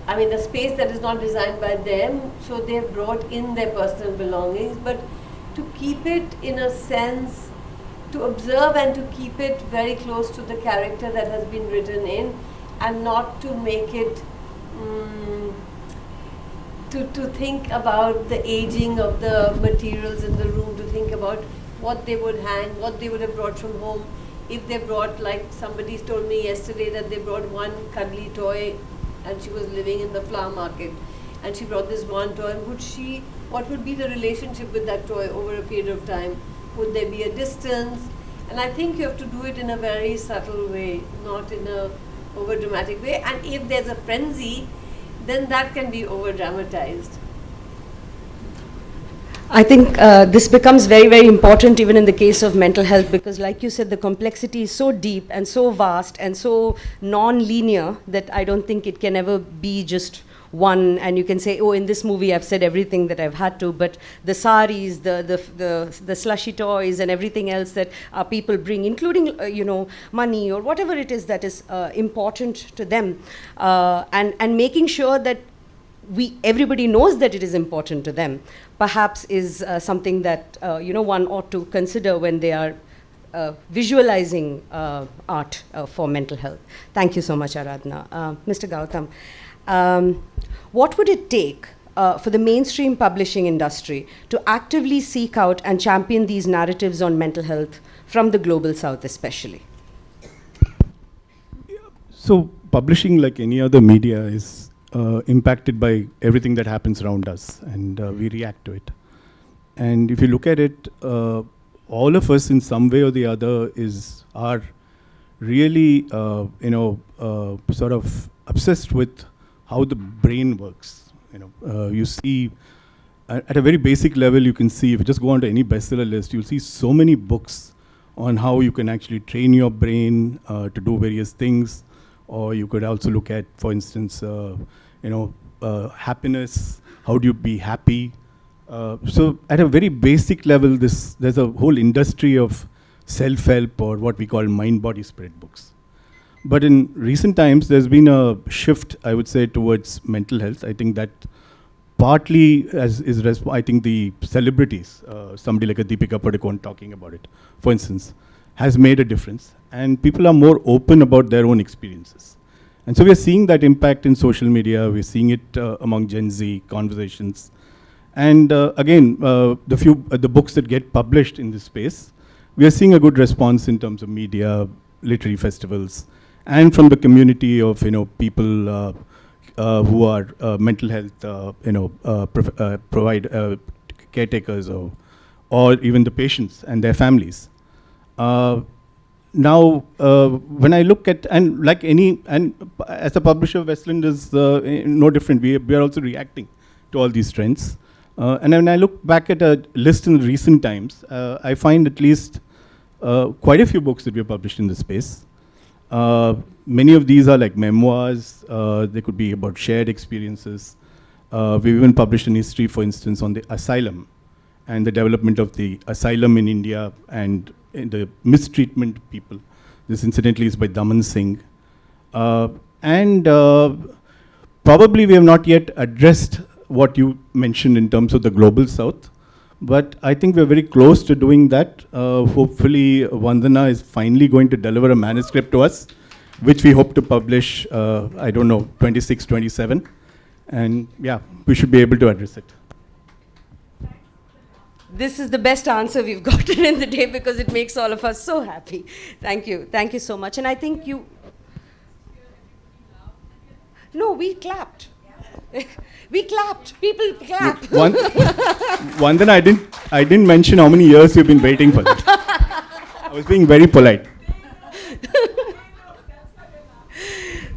I mean, a space that is not designed by them, so they've brought in their personal belongings, but to keep it in a sense, to observe and to keep it very close to the character that has been written in, and not to make it, to think about the aging of the materials in the room, to think about what they would hang, what they would have brought from home. If they brought, like somebody told me yesterday that they brought one cuddly toy and she was living in the flower market and she brought this one toy, what would be the relationship with that toy over a period of time? Would there be a distance? And I think you have to do it in a very subtle way, not in a over dramatic way. And if there's a frenzy, then that can be over dramatized. I think this becomes very, very important even in the case of mental health, because like you said, the complexity is so deep and so vast and so non-linear that I don't think it can ever be just one, and you can say, oh, in this movie I've said everything that I've had to, but the saris, the slushy toys and everything else that people bring, including money or whatever it is that is important to them, and making sure that everybody knows that it is important to them, perhaps is something that one ought to consider when they are visualizing art for mental health. Thank you so much, Aradhana. Mr. Gautam, what would it take for the mainstream publishing industry to actively seek out and champion these narratives on mental health from the global south especially? So publishing, like any other media, is impacted by everything that happens around us, and we react to it. And if you look at it, all of us in some way or the other are really sort of obsessed with how the brain works. You see at a very basic level, you can see, if you just go onto any bestseller list, you'll see so many books on how you can actually train your brain to do various things. Or you could also look at, for instance, happiness. How do you be happy? So at a very basic level, there's a whole industry of self-help, or what we call mind, body, spirit books. But in recent times, there's been a shift, I would say, towards mental health. I think that partly I think the celebrities, somebody like a Deepika Padukone talking about it, for instance, has made a difference. And people are more open about their own experiences. And so we are seeing that impact in social media. We're seeing it among Gen Z conversations. And again, the books that get published in this space, we are seeing a good response in terms of media, literary festivals, and from the community of people who are mental health caretakers, or even the patients and their families. Now, when I look at, and as a publisher, Westland is no different. We are also reacting to all these trends. And when I look back at a list in recent times, I find at least quite a few books that we have published in this space. Many of these are like memoirs. They could be about shared experiences. We've even published an history, for instance, on the asylum and the development of the asylum in India and the mistreatment of people. This incidentally is by Daman Singh. And probably we have not yet addressed what you mentioned in terms of the global south, but I think we're very close to doing that. Hopefully Vandana is finally going to deliver a manuscript to us, which we hope to publish, 26, 27. And yeah, we should be able to address it. This is the best answer we've gotten in the day, because it makes all of us so happy. Thank you. Thank you so much. And I think you... No, we clapped. We clapped. People clap. Vandana, I didn't mention how many years you've been waiting for that. I was being very polite.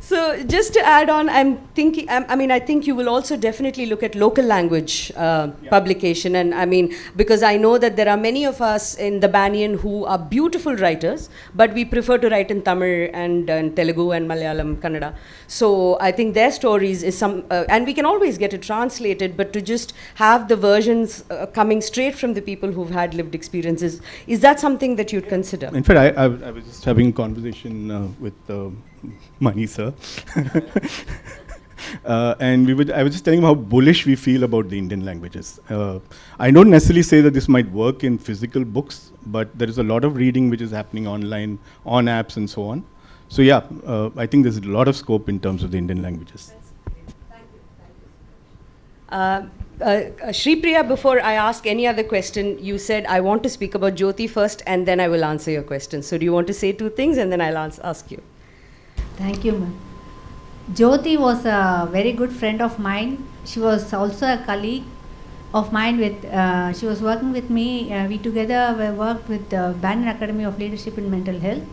So just to add on, I'm thinking, I think you will also definitely look at local language publication. And because I know that there are many of us in the Banyan who are beautiful writers, but we prefer to write in Tamil and Telugu and Malayalam, Kannada. So I think their stories is and we can always get it translated, but to just have the versions coming straight from the people who've had lived experiences, is that something that you'd consider? In fact, I was just having a conversation with Mani sir. And I was just telling him how bullish we feel about the Indian languages. I don't necessarily say that this might work in physical books, but there is a lot of reading which is happening online, on apps and so on. So yeah, I think there's a lot of scope in terms of the Indian languages. Shri Priya, before I ask any other question, you said I want to speak about Jyoti first and then I will answer your question. So do you want to say two things and then I'll ask you? Thank you, ma'am. Jyoti was a very good friend of mine. She was also a colleague of mine. She was working with me. We together worked with the Banyan Academy of Leadership in Mental Health.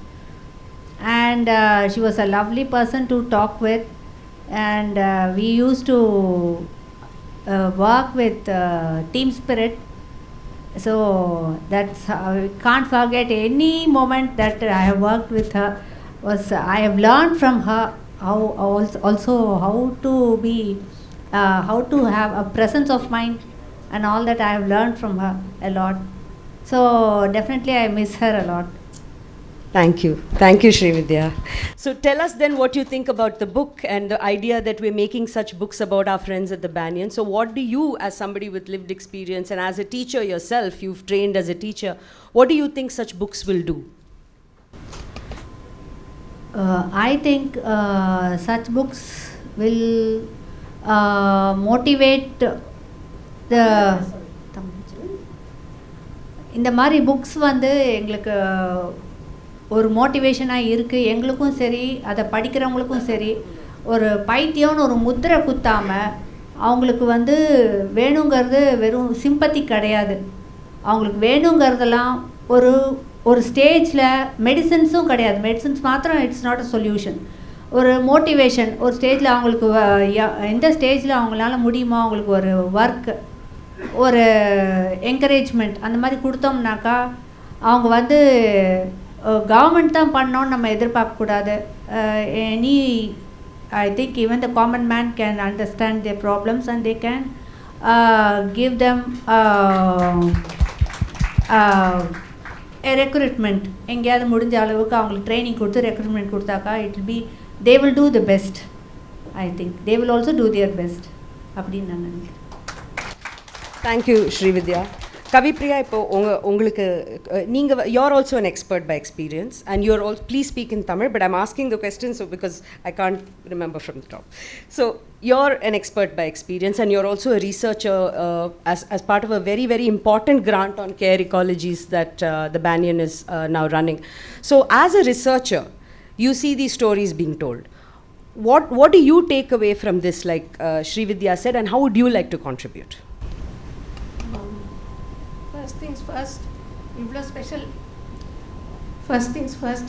And she was a lovely person to talk with. And we used to work with team spirit. So that's I can't forget any moment that I have worked with her. I have learned from her how to have a presence of mind, and all that I have learned from her a lot. So definitely I miss her a lot. Thank you, Srividya. So tell us then what you think about the book and the idea that we're making such books about our friends at the Banyan. So what do you, as somebody with lived experience and as a teacher yourself, you've trained as a teacher, what do you think such books will do? I think such books will motivate இந்த மாதிரி books வந்து எங்களுக்கு ஒரு மோட்டிவேஷனாக இருக்குது. எங்களுக்கும் சரி, அதை படிக்கிறவங்களுக்கும் சரி, ஒரு பைத்தியம்னு ஒரு முத்திரை குத்தாமல் அவங்களுக்கு வந்து வேணுங்கிறது வெறும் சிம்பத்தி கிடையாது. அவங்களுக்கு வேணுங்கிறதெல்லாம் ஒரு ஸ்டேஜில் மெடிசன்ஸும் கிடையாது. மெடிசன்ஸ் மாத்திரம் இட்ஸ் நாட் அ சொல்யூஷன். ஒரு மோட்டிவேஷன் ஒரு ஸ்டேஜில் அவங்களுக்கு எந்த ஸ்டேஜில் அவங்களால முடியுமோ அவங்களுக்கு ஒரு ஒர்க், ஒரு என்கரேஜ்மெண்ட் அந்த மாதிரி கொடுத்தோம்னாக்கா அவங்க வந்து கவர்மெண்ட் தான் பண்ணோன்னு நம்ம எதிர்பார்க்கக்கூடாது. I think even the common man can understand their problems and they can give them a recruitment. எங்கேயாவது முடிஞ்ச அளவுக்கு அவங்களுக்கு ட்ரைனிங் கொடுத்து recruitment கொடுத்தாக்கா they will do the best. I think they will also do their best அப்படின்னு நான் நினைக்கிறேன். Thank you, Srividya. Kavipriya, இப்போ உங்களுக்கு you're also an expert by experience and you're all, please speak in Tamil, but I'm asking the question so because I can't remember from the top. So you're an expert by experience and you're also a researcher as part of a very, very important grant on care ecologies that the Banyan is now running. So as a researcher, you see these stories being told. What do you take away from this, like Srividya said, and how would you like to contribute? First things first,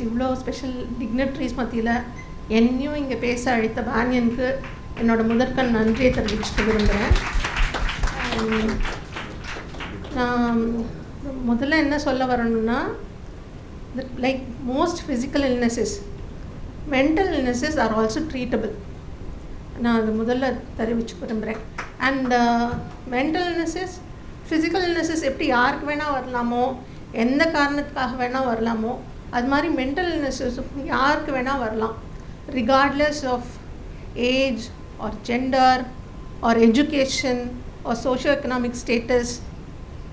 இவ்வளோ special dignitaries மத்தியில் என்னையும் இங்கே பேச அழைத்த பானியனுக்கு என்னோட முதற்கண் நன்றியை தெரிவிச்சுட்டு விரும்புகிறேன். நான் முதல்ல என்ன சொல்ல வரணும்னா, like most physical illnesses, mental illnesses are also treatable. நான் அது முதல்ல தெரிவிச்சு விரும்புகிறேன். And mental illnesses, physical illnesses எப்படி யாருக்கு வேணால் வரலாமோ, எந்த காரணத்துக்காக வேணால் வரலாமோ, அது மாதிரி மென்டல் இல்னஸஸ் யாருக்கு வேணால் வரலாம், regardless of age or gender or education or socioeconomic status.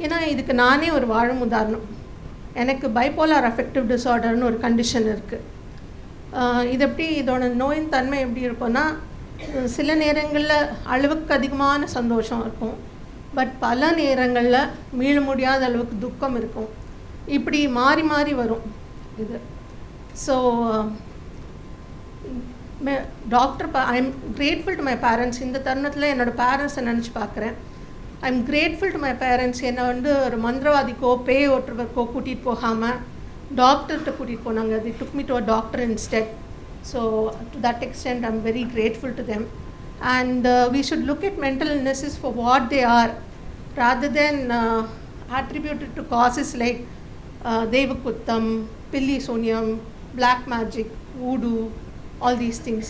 ஏன்னா இதுக்கு நானே ஒரு வாழும் உதாரணம். எனக்கு பைப்போலார் அஃபெக்டிவ் டிஸார்டர்னு ஒரு கண்டிஷன் இருக்குது. இது எப்படி, இதோட நோயின் தன்மை எப்படி இருக்கும்னா, சில நேரங்களில் அளவுக்கு அதிகமான சந்தோஷம் இருக்கும், பட் பல நேரங்களில் மீள முடியாத அளவுக்கு துக்கம் இருக்கும். இப்படி மாறி மாறி வரும் இது. So I am grateful to my parents. இந்த தருணத்தில் என்னோடய பேரண்ட்ஸை நினச்சி பார்க்குறேன். I am grateful to my parents. என்னை வந்து ஒரு மந்திரவாதிக்கோ பேய் ஓட்டுறவருக்கோ கூட்டிகிட்டு போகாமல் டாக்டர்கிட்ட கூட்டிகிட்டு போனாங்க. they took me to a doctor instead. So to that extent I'm very grateful to them. And we should look at mental illnesses for what they are rather than attribute it to causes like Devakuttam, Pilli Sonyam, black magic, voodoo, all these things.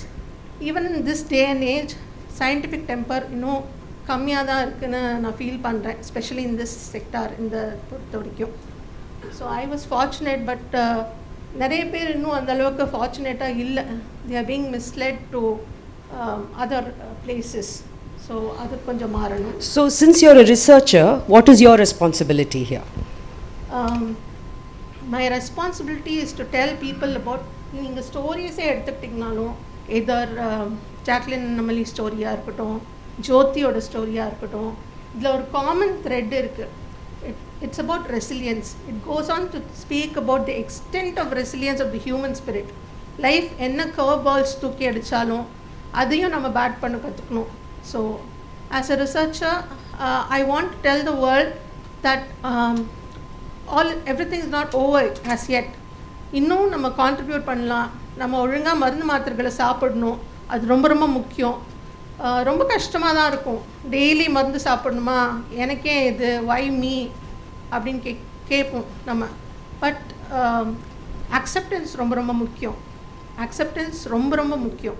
Even in this day and age, scientific temper இன்னும் கம்மியாக தான் இருக்குன்னு நான் feel பண்ணுறேன், especially in this sector, இந்த பொறுத்த வரைக்கும். So I was fortunate, but நிறைய பேர் இன்னும் அந்தளவுக்கு ஃபார்ச்சுனேட்டாக இல்லை. they are being misled to other places. So adu konjam maaranum. So since you're a researcher, what is your responsibility here? My responsibility is to tell people about நீங்கள் ஸ்டோரிஸே எடுத்துக்கிட்டிங்கனாலும் எதர் Jacqueline நம்மளி ஸ்டோரியாக இருக்கட்டும், ஜோதியோட ஸ்டோரியாக இருக்கட்டும், இதில் ஒரு காமன் த்ரெட் இருக்குது. It's about resilience. It goes on to speak about the extent of resilience of the human spirit. Life என்ன curve balls தூக்கி அடித்தாலும் அதையும் நம்ம பேட் பண்ண கற்றுக்கணும். So as a researcher, I want to tell the world that everything is not over as yet. இன்னும் நம்ம contribute பண்ணலாம். நம்ம ஒழுங்காக மருந்து மாத்திரைகளை சாப்பிடணும், அது ரொம்ப ரொம்ப முக்கியம். ரொம்ப கஷ்டமாக தான் இருக்கும். டெய்லி மருந்து சாப்பிடணுமா, எனக்கே இது வை மீ அப்படின்னு கேட்போம் நம்ம. பட் அக்செப்டன்ஸ் ரொம்ப ரொம்ப முக்கியம். அக்செப்டன்ஸ் ரொம்ப ரொம்ப முக்கியம்.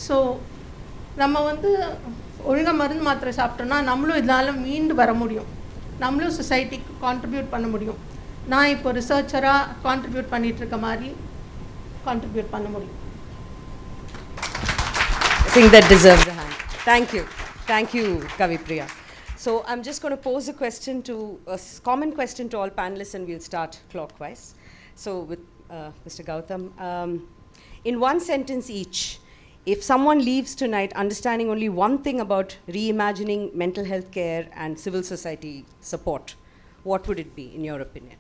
ஸோ நம்ம ஒழுங்காக மருந்து மாத்திரை சாப்பிட்டோன்னா நம்மளும் இதனால் மீண்டு வர முடியும், நம்மளும் சொசைட்டிக்கு கான்ட்ரிபியூட் பண்ண முடியும். நான் இப்போ ரிசர்ச்சராக கான்ட்ரிபியூட் பண்ணிகிட்ருக்க மாதிரி கான்ட்ரிபியூட் பண்ண முடியும். I think that deserves a hand. Thank you. Thank you, Kavipriya. So I'm just going to pose a question a common question to all panelists, and we'll start clockwise. So with Mr. Gautam, in one sentence each, if someone leaves tonight understanding only one thing about reimagining mental health care and civil society support, what would it be, in your opinion?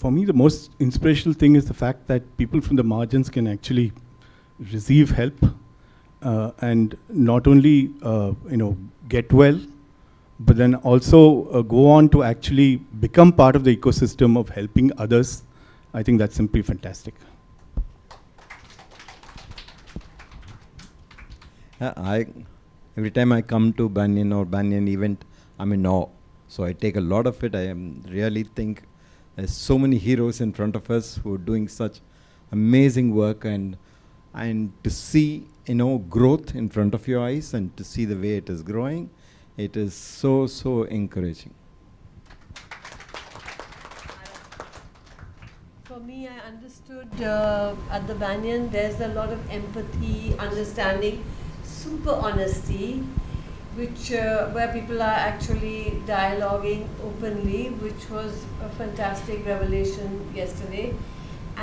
For me, the most inspirational thing is the fact that people from the margins can actually receive help and not only get well, but then also go on to actually become part of the ecosystem of helping others. I think that's simply fantastic. Every time I come to Banyan or Banyan event, I'm in awe. So I take a lot of it. I really think there's so many heroes in front of us who are doing such amazing work, and to see growth in front of your eyes and to see the way it is growing, it is so encouraging. For me, I understood at the Banyan there's a lot of empathy, understanding, super honesty, which where people are actually dialoguing openly, which was a fantastic revelation yesterday.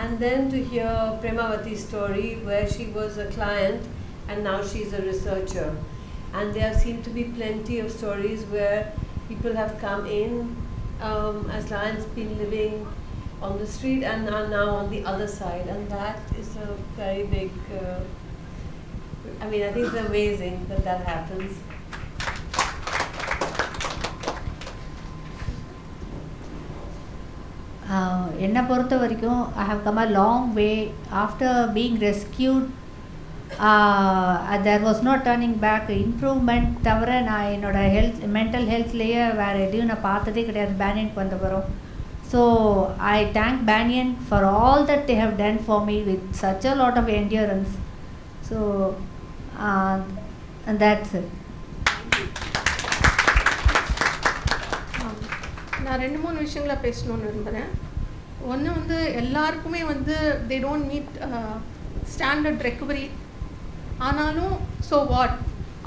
And then to hear Premavati's story, where she was a client and now she's a researcher. And there seem to be plenty of stories where people have come in as clients, been living on the street and are now on the other side. And that is a very big, I think it's amazing that happens. என்னை பொறுத்த வரைக்கும் I have come a long way after being rescued. There was no turning back. Improvement தவிர நான் என்னோடய mental ஹெல்த்லேயே வேறு எதையும் நான் பார்த்ததே கிடையாது பேனியனுக்கு வந்த பிறகு. So I thank Banyan for all that they have done for me with such a lot of endurance. So that's it. நான் 2-3 விஷயங்களை பேசணுன்னு விரும்புகிறேன். ஒன்று எல்லாருக்குமே they don't meet standard recovery. ஆனாலும் ஸோ வாட்,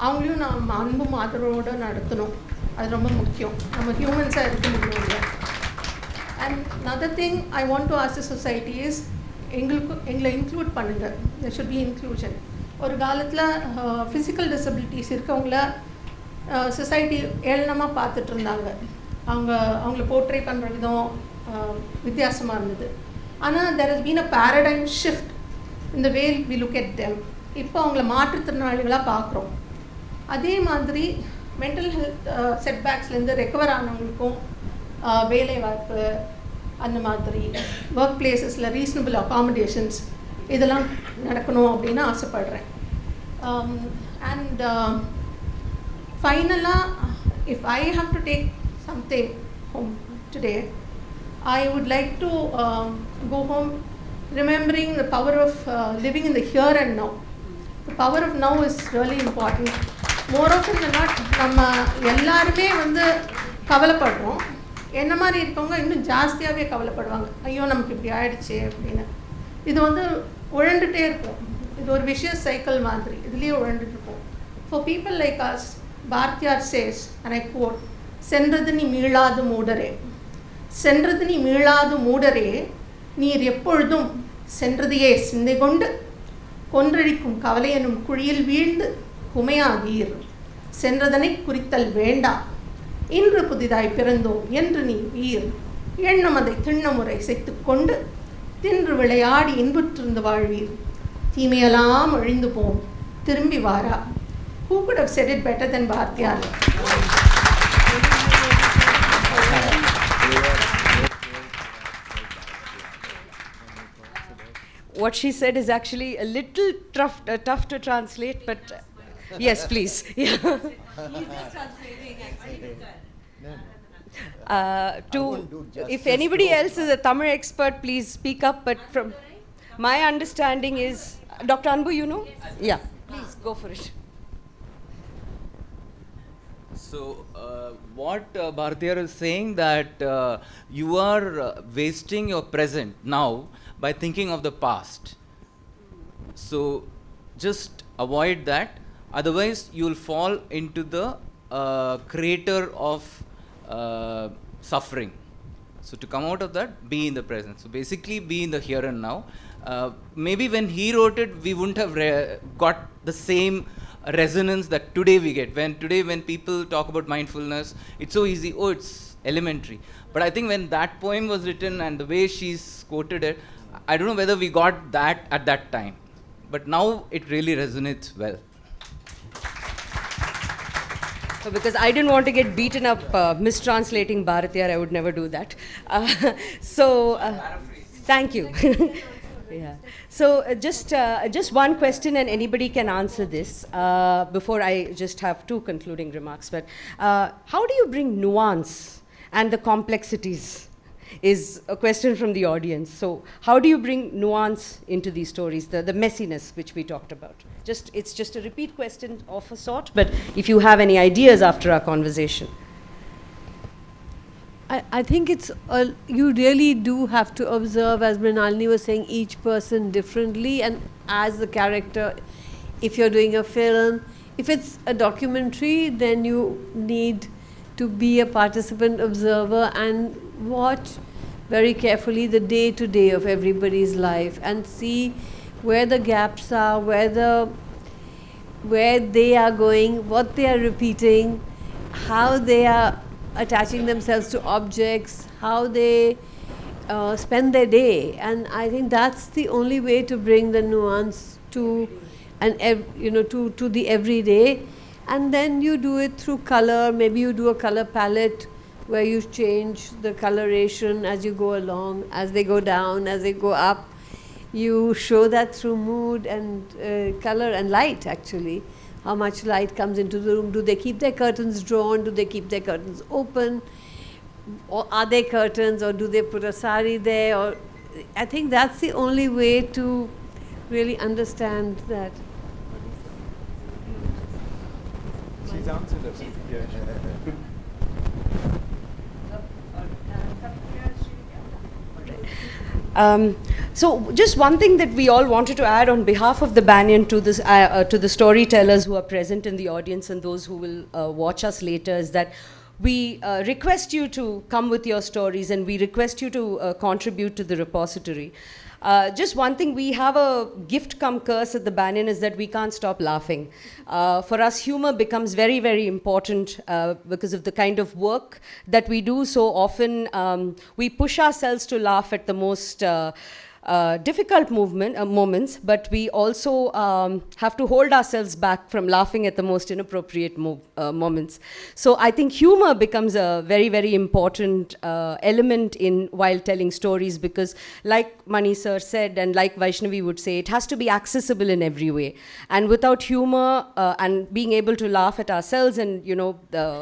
அவங்களையும் நம்ம அன்பும் ஆதரவோடு நடத்தணும். அது ரொம்ப முக்கியம். நம்ம ஹியூமன்ஸாக இருக்க முடியும் இல்லை. And another thing I want to ask the society is எங்களை இன்க்ளூட் பண்ணுங்கள். there should be inclusion. ஒரு காலத்தில் ஃபிசிக்கல் டிசபிலிட்டிஸ் இருக்கவங்கள சொசைட்டி ஏளனமாக பார்த்துட்டு இருந்தாங்க. அவங்கள போர்ட்ரே பண்ணுற விதம் வித்தியாசமாக இருந்தது. ஆனால் there has been a paradigm shift in the way we look at them. இப்போ அவங்கள மாற்றுத்திறனாளிகளாக பார்க்குறோம். அதே மாதிரி மென்டல் ஹெல்த் செட்பேக்ஸ்லேருந்து ரெக்கவர் ஆனவங்களுக்கும் வேலை வாய்ப்பு, அந்த மாதிரி ஒர்க் பிளேசஸில் ரீசனபிள் அகாமடேஷன்ஸ் இதெல்லாம் நடக்கணும் அப்படின்னு ஆசைப்படுறேன். அண்ட் ஃபைனலாக if I have to take something home today, I would like to go home remembering the power of living in the here and now. The power of now is really important. More often than not, நம்ம எல்லாருமே கவலைப்படுறோம். என்ன மாதிரி இருக்கவங்க இன்னும் ஜாஸ்தியாகவே கவலைப்படுவாங்க. ஐயோ நமக்கு இப்படி ஆயிடுச்சு அப்படின்னு. இது உழண்டுட்டே இருக்கும். இது ஒரு விஷயஸ் சைக்கிள் மாதிரி, இதுலேயே உழண்டுட்டு இருப்போம். For people like us, Bharathiyar says, and I quote, சென்றது நீ மீளாது மூடரே, சென்றது நீ மீளாது மூடரே, நீர் எப்பொழுதும் சென்றதையே சிந்தை கொண்டு கொன்றழிக்கும் கவலை எனும் குழியில் வீழ்ந்து குமையாகீர். சென்றதனை குறித்தல் வேண்டாம், இன்று புதிதாய் பிறந்தோம் என்று நீ வீர். எண்ணம் அதை திண்ணமுறை செய்து கொண்டு தின்று விளையாடி இன்புற்றிருந்து வாழ்வீர். தீமையெல்லாம் அழிந்து போம், திரும்பி வாரா. Who could have said it better than Bhartiyar? What she said is actually a little tough to translate, but yes, please. If anybody else is a Tamil expert, please speak up. But from my understanding is, Dr. Anbu, you know? Yeah, please go for it. So, what Bhartiyar is saying that you are wasting your present now by thinking of the past. So, just avoid that. Otherwise, you will fall into the crater of suffering. So, to come out of that, be in the present. So, basically, be in the here and now. Maybe when he wrote it, we wouldn't have got the same resonance that today we get. When people talk about mindfulness, it's so easy, oh, it's elementary. But I think when that poem was written and the way she's quoted it, I don't know whether we got that at that time. But now it really resonates well. So because I didn't want to get beaten up mistranslating Bharatiyar, I would never do that. Thank you. Yeah. So just one question, and anybody can answer this before I just have two concluding remarks. But how do you bring nuance and the complexities is a question from the audience. So how do you bring nuance into these stories, the messiness which we talked about? It's just a repeat question of a sort, but if you have any ideas after our conversation. I think it's you really do have to observe, as Mrinalini was saying, each person differently, and as the character. If you're doing a film, if it's a documentary, then you need to be a participant observer and watch very carefully the day-to-day of everybody's life and see where the gaps are, where they are going, what they are repeating, how they are attaching themselves to objects, how they spend their day. And I think that's the only way to bring the nuance to the everyday. And then you do it through color. Maybe you do a color palette where you change the coloration as you go along, as they go down, as they go up. You show that through mood and color and light, actually. How much light comes into the room? Do they keep their curtains drawn? Do they keep their curtains open? Or are they curtains, or do they put a sari there? Or I think that's the only way to really understand that. She's answered us. So just one thing that we all wanted to add on behalf of the Banyan to this, to the storytellers who are present in the audience and those who will watch us later, is that we request you to come with your stories, and we request you to contribute to the repository. Just one thing, we have a gift come curse at the Banyan, is that we can't stop laughing. For us, humor becomes very, very important because of the kind of work that we do. So often we push ourselves to laugh at the most difficult moments, but we also have to hold ourselves back from laughing at the most inappropriate moments. So I think humor becomes a very, very important element while telling stories, because like Mani sir said, and like Vaishnavi would say, it has to be accessible in every way. And without humor and being able to laugh at ourselves and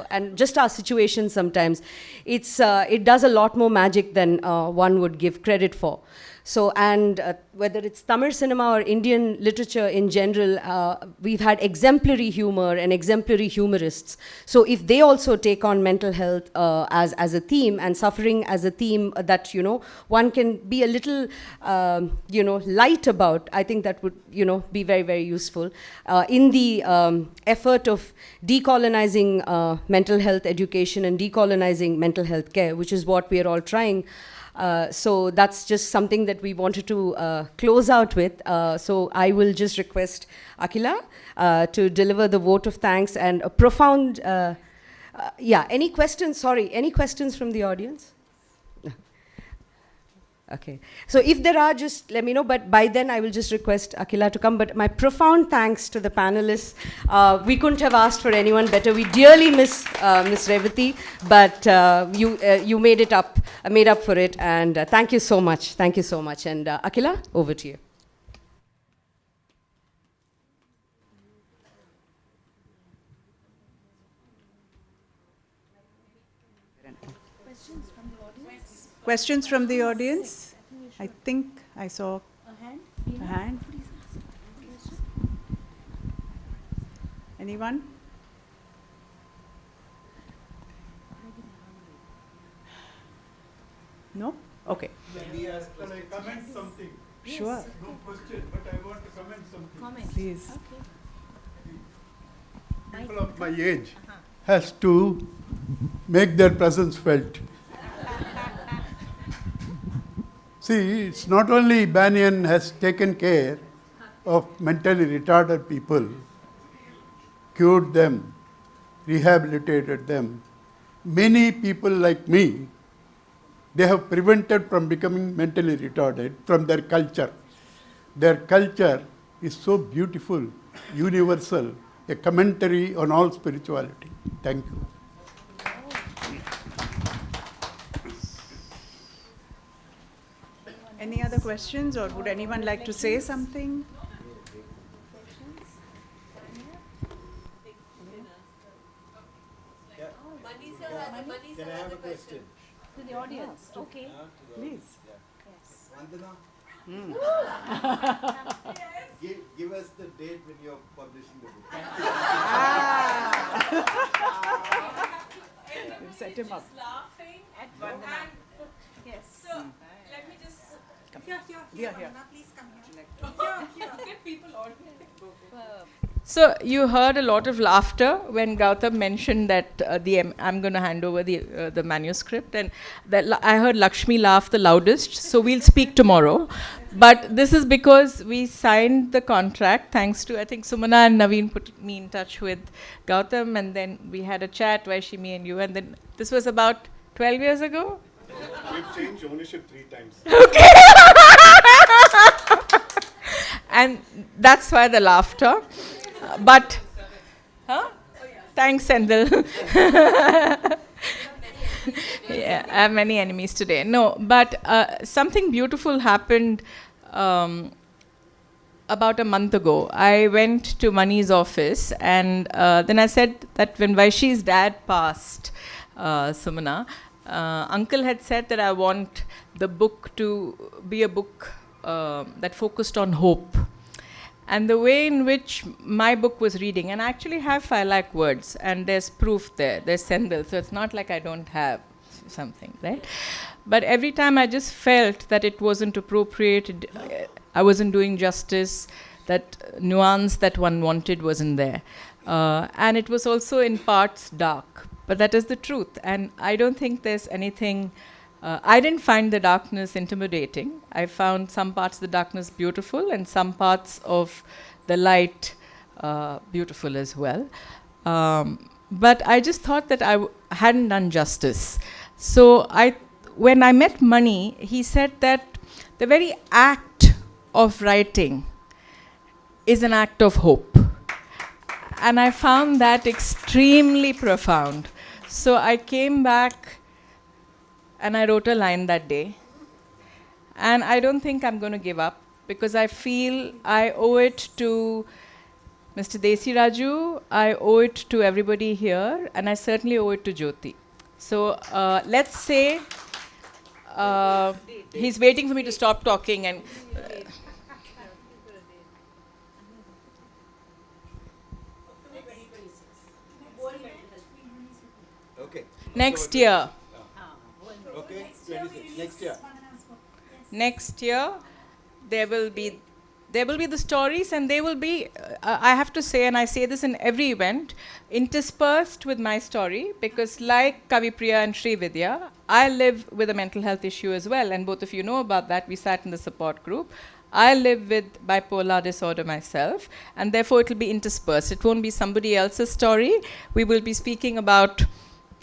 and just our situations sometimes, it does a lot more magic than one would give credit for. So, and whether it's Tamil cinema or Indian literature in general, we've had exemplary humor and exemplary humorists. So if they also take on mental health as a theme and suffering as a theme that, you know, one can be a little, you know, light about, I think that would, you know, be very, very useful in the effort of decolonizing mental health education and decolonizing mental health care, which is what we are all trying. So that's just something that we wanted to close out with. So I will just request Akhila to deliver the vote of thanks and a profound, yeah, any questions, sorry, any questions from the audience? Okay, so if there are, just let me know, but by then I will just request Akhila to come. But my profound thanks to the panelists. We couldn't have asked for anyone better. We dearly miss Miss Revati, but you made up for it, and thank you so much. Thank you so much. And Akhila, over to you. Questions from the audience? I think I saw a hand. Anyone? No? Okay. Can I comment something? Sure. No question, but I want to comment something. Please. People of my age has to make their presence felt. See, it's not only Banyan has taken care of mentally retarded people, cured them, rehabilitated them. Many people like me, they have prevented from becoming mentally retarded from their culture. Their culture is so beautiful, universal, a commentary on all spirituality. Thank you. Any other questions, or would anyone like to say something? Can I have a question? To the audience, okay. Please. Yes. Vandana? Give us the date when you're publishing the book. We've set him up. Laughing at Vandana. Yes. So let me just. Here. Please come here. Get people on. So you heard a lot of laughter when Gautam mentioned that I'm going to hand over the manuscript, and that I heard Lakshmi laugh the loudest. So we'll speak tomorrow, but this is because we signed the contract thanks to, I think, Sumana and Naveen put me in touch with Gautam, and then we had a chat, Vaishi, me and you, and then this was about 12 years ago. We've changed ownership 3 times. Okay. And that's why the laughter. But, thanks, Sendil. Yeah, I have many enemies today. No, but something beautiful happened about a month ago. I went to Mani's office, and then I said that when Vaishi's dad passed, Sumana, Uncle had said that I want the book to be a book that focused on hope. And the way in which my book was reading, and I actually have 5 lakh words, and there's proof there, there's Sendil, so it's not like I don't have something, right? But every time I just felt that it wasn't appropriate, I wasn't doing justice, that nuance that one wanted wasn't there. And it was also in parts dark, but that is the truth. And I don't think there's anything, I didn't find the darkness intimidating. I found some parts of the darkness beautiful and some parts of the light beautiful as well. But I just thought that I hadn't done justice. So when I met Mani, he said that the very act of writing is an act of hope. And I found that extremely profound. So I came back and I wrote a line that day. And I don't think I'm going to give up, because I feel I owe it to Mr. Desiraju, I owe it to everybody here, and I certainly owe it to Jyoti. So let's say He's waiting for me to stop talking and. Okay. Next year. Okay, 26. Next year. Next year, there will be the stories, and they will be, I have to say, and I say this in every event, interspersed with my story, because like Kavipriya and Sri Vidya, I live with a mental health issue as well, and both of you know about that. We sat in the support group. I live with bipolar disorder myself, and therefore it will be interspersed. It won't be somebody else's story. We will be speaking about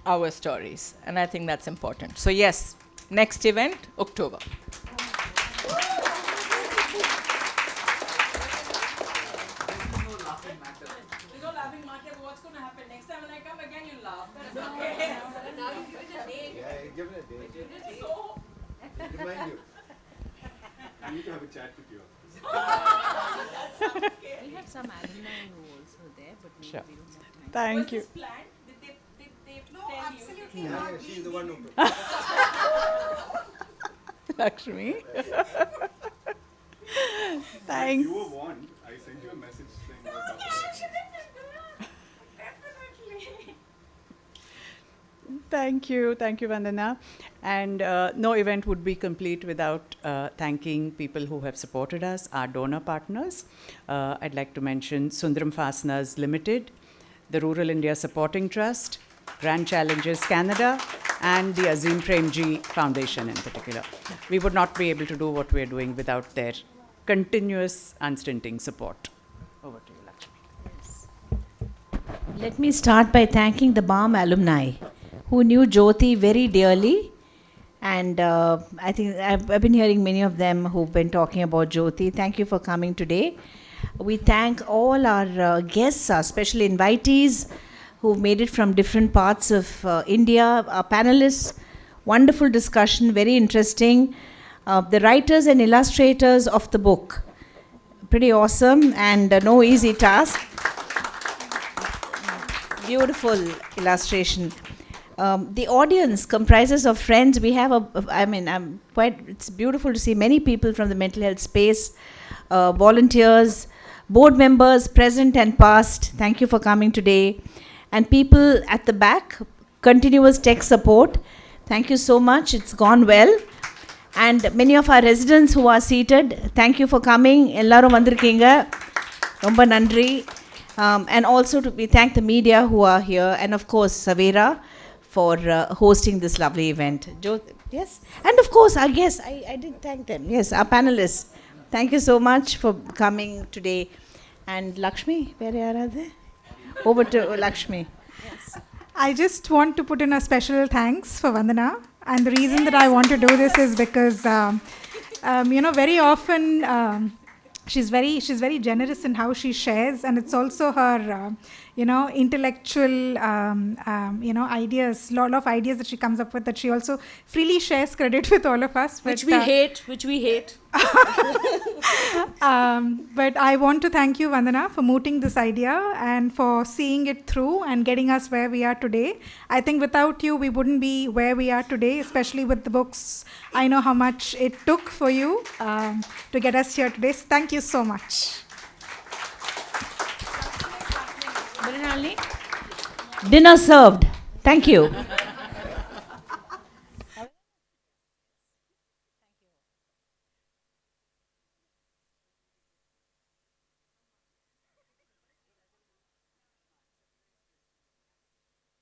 our stories, and I think that's important. So yes, next event, October. Remind you. I need to have a chat with you. We have some alumni who also there, but Sure. we don't have time. Thank you. Yeah, she's the one who. Lakshmi. Thanks. You were warned. I sent you a message saying that. Thank you, Vandana. And no event would be complete without thanking people who have supported us, our donor partners. I'd like to mention Sundaram Fasteners Limited, the Rural India Supporting Trust, Grand Challenges Canada, and the Azim Premji Foundation in particular. We would not be able to do what we are doing without their continuous, unstinting support. Over to you, Lakshmi. Let me start by thanking the BALM alumni who knew Jyoti very dearly. And I think I've been hearing many of them who've been talking about Jyoti. Thank you for coming today. We thank all our guests, our special invitees who've made it from different parts of India, our panelists. Wonderful discussion, very interesting. The writers and illustrators of the book. Pretty awesome and no easy task. Beautiful illustration. The audience comprises of friends. We have it's beautiful to see many people from the mental health space, volunteers, board members present and past. Thank you for coming today. And people at the back, continuous tech support. Thank you so much. It's gone well. And many of our residents who are seated, thank you for coming. Ellarum vandirukeenga. Romba nandri. And also we thank the media who are here, and of course Savera for hosting this lovely event. Yes, and of course our guests, I did thank them. Yes, our panelists. Thank you so much for coming today. And Lakshmi, where are they? Over to Lakshmi. Yes. I just want to put in a special thanks for Vandana. And the reason that I want to do this is because, very often she's very generous in how she shares, and it's also her, intellectual, ideas, lot of ideas that she comes up with that she also freely shares credit with all of us. Which we hate. But I want to thank you, Vandana, for mooting this idea and for seeing it through and getting us where we are today. I think without you, we wouldn't be where we are today, especially with the books. I know how much it took for you to get us here today. So thank you so much. Dinner served. Thank you.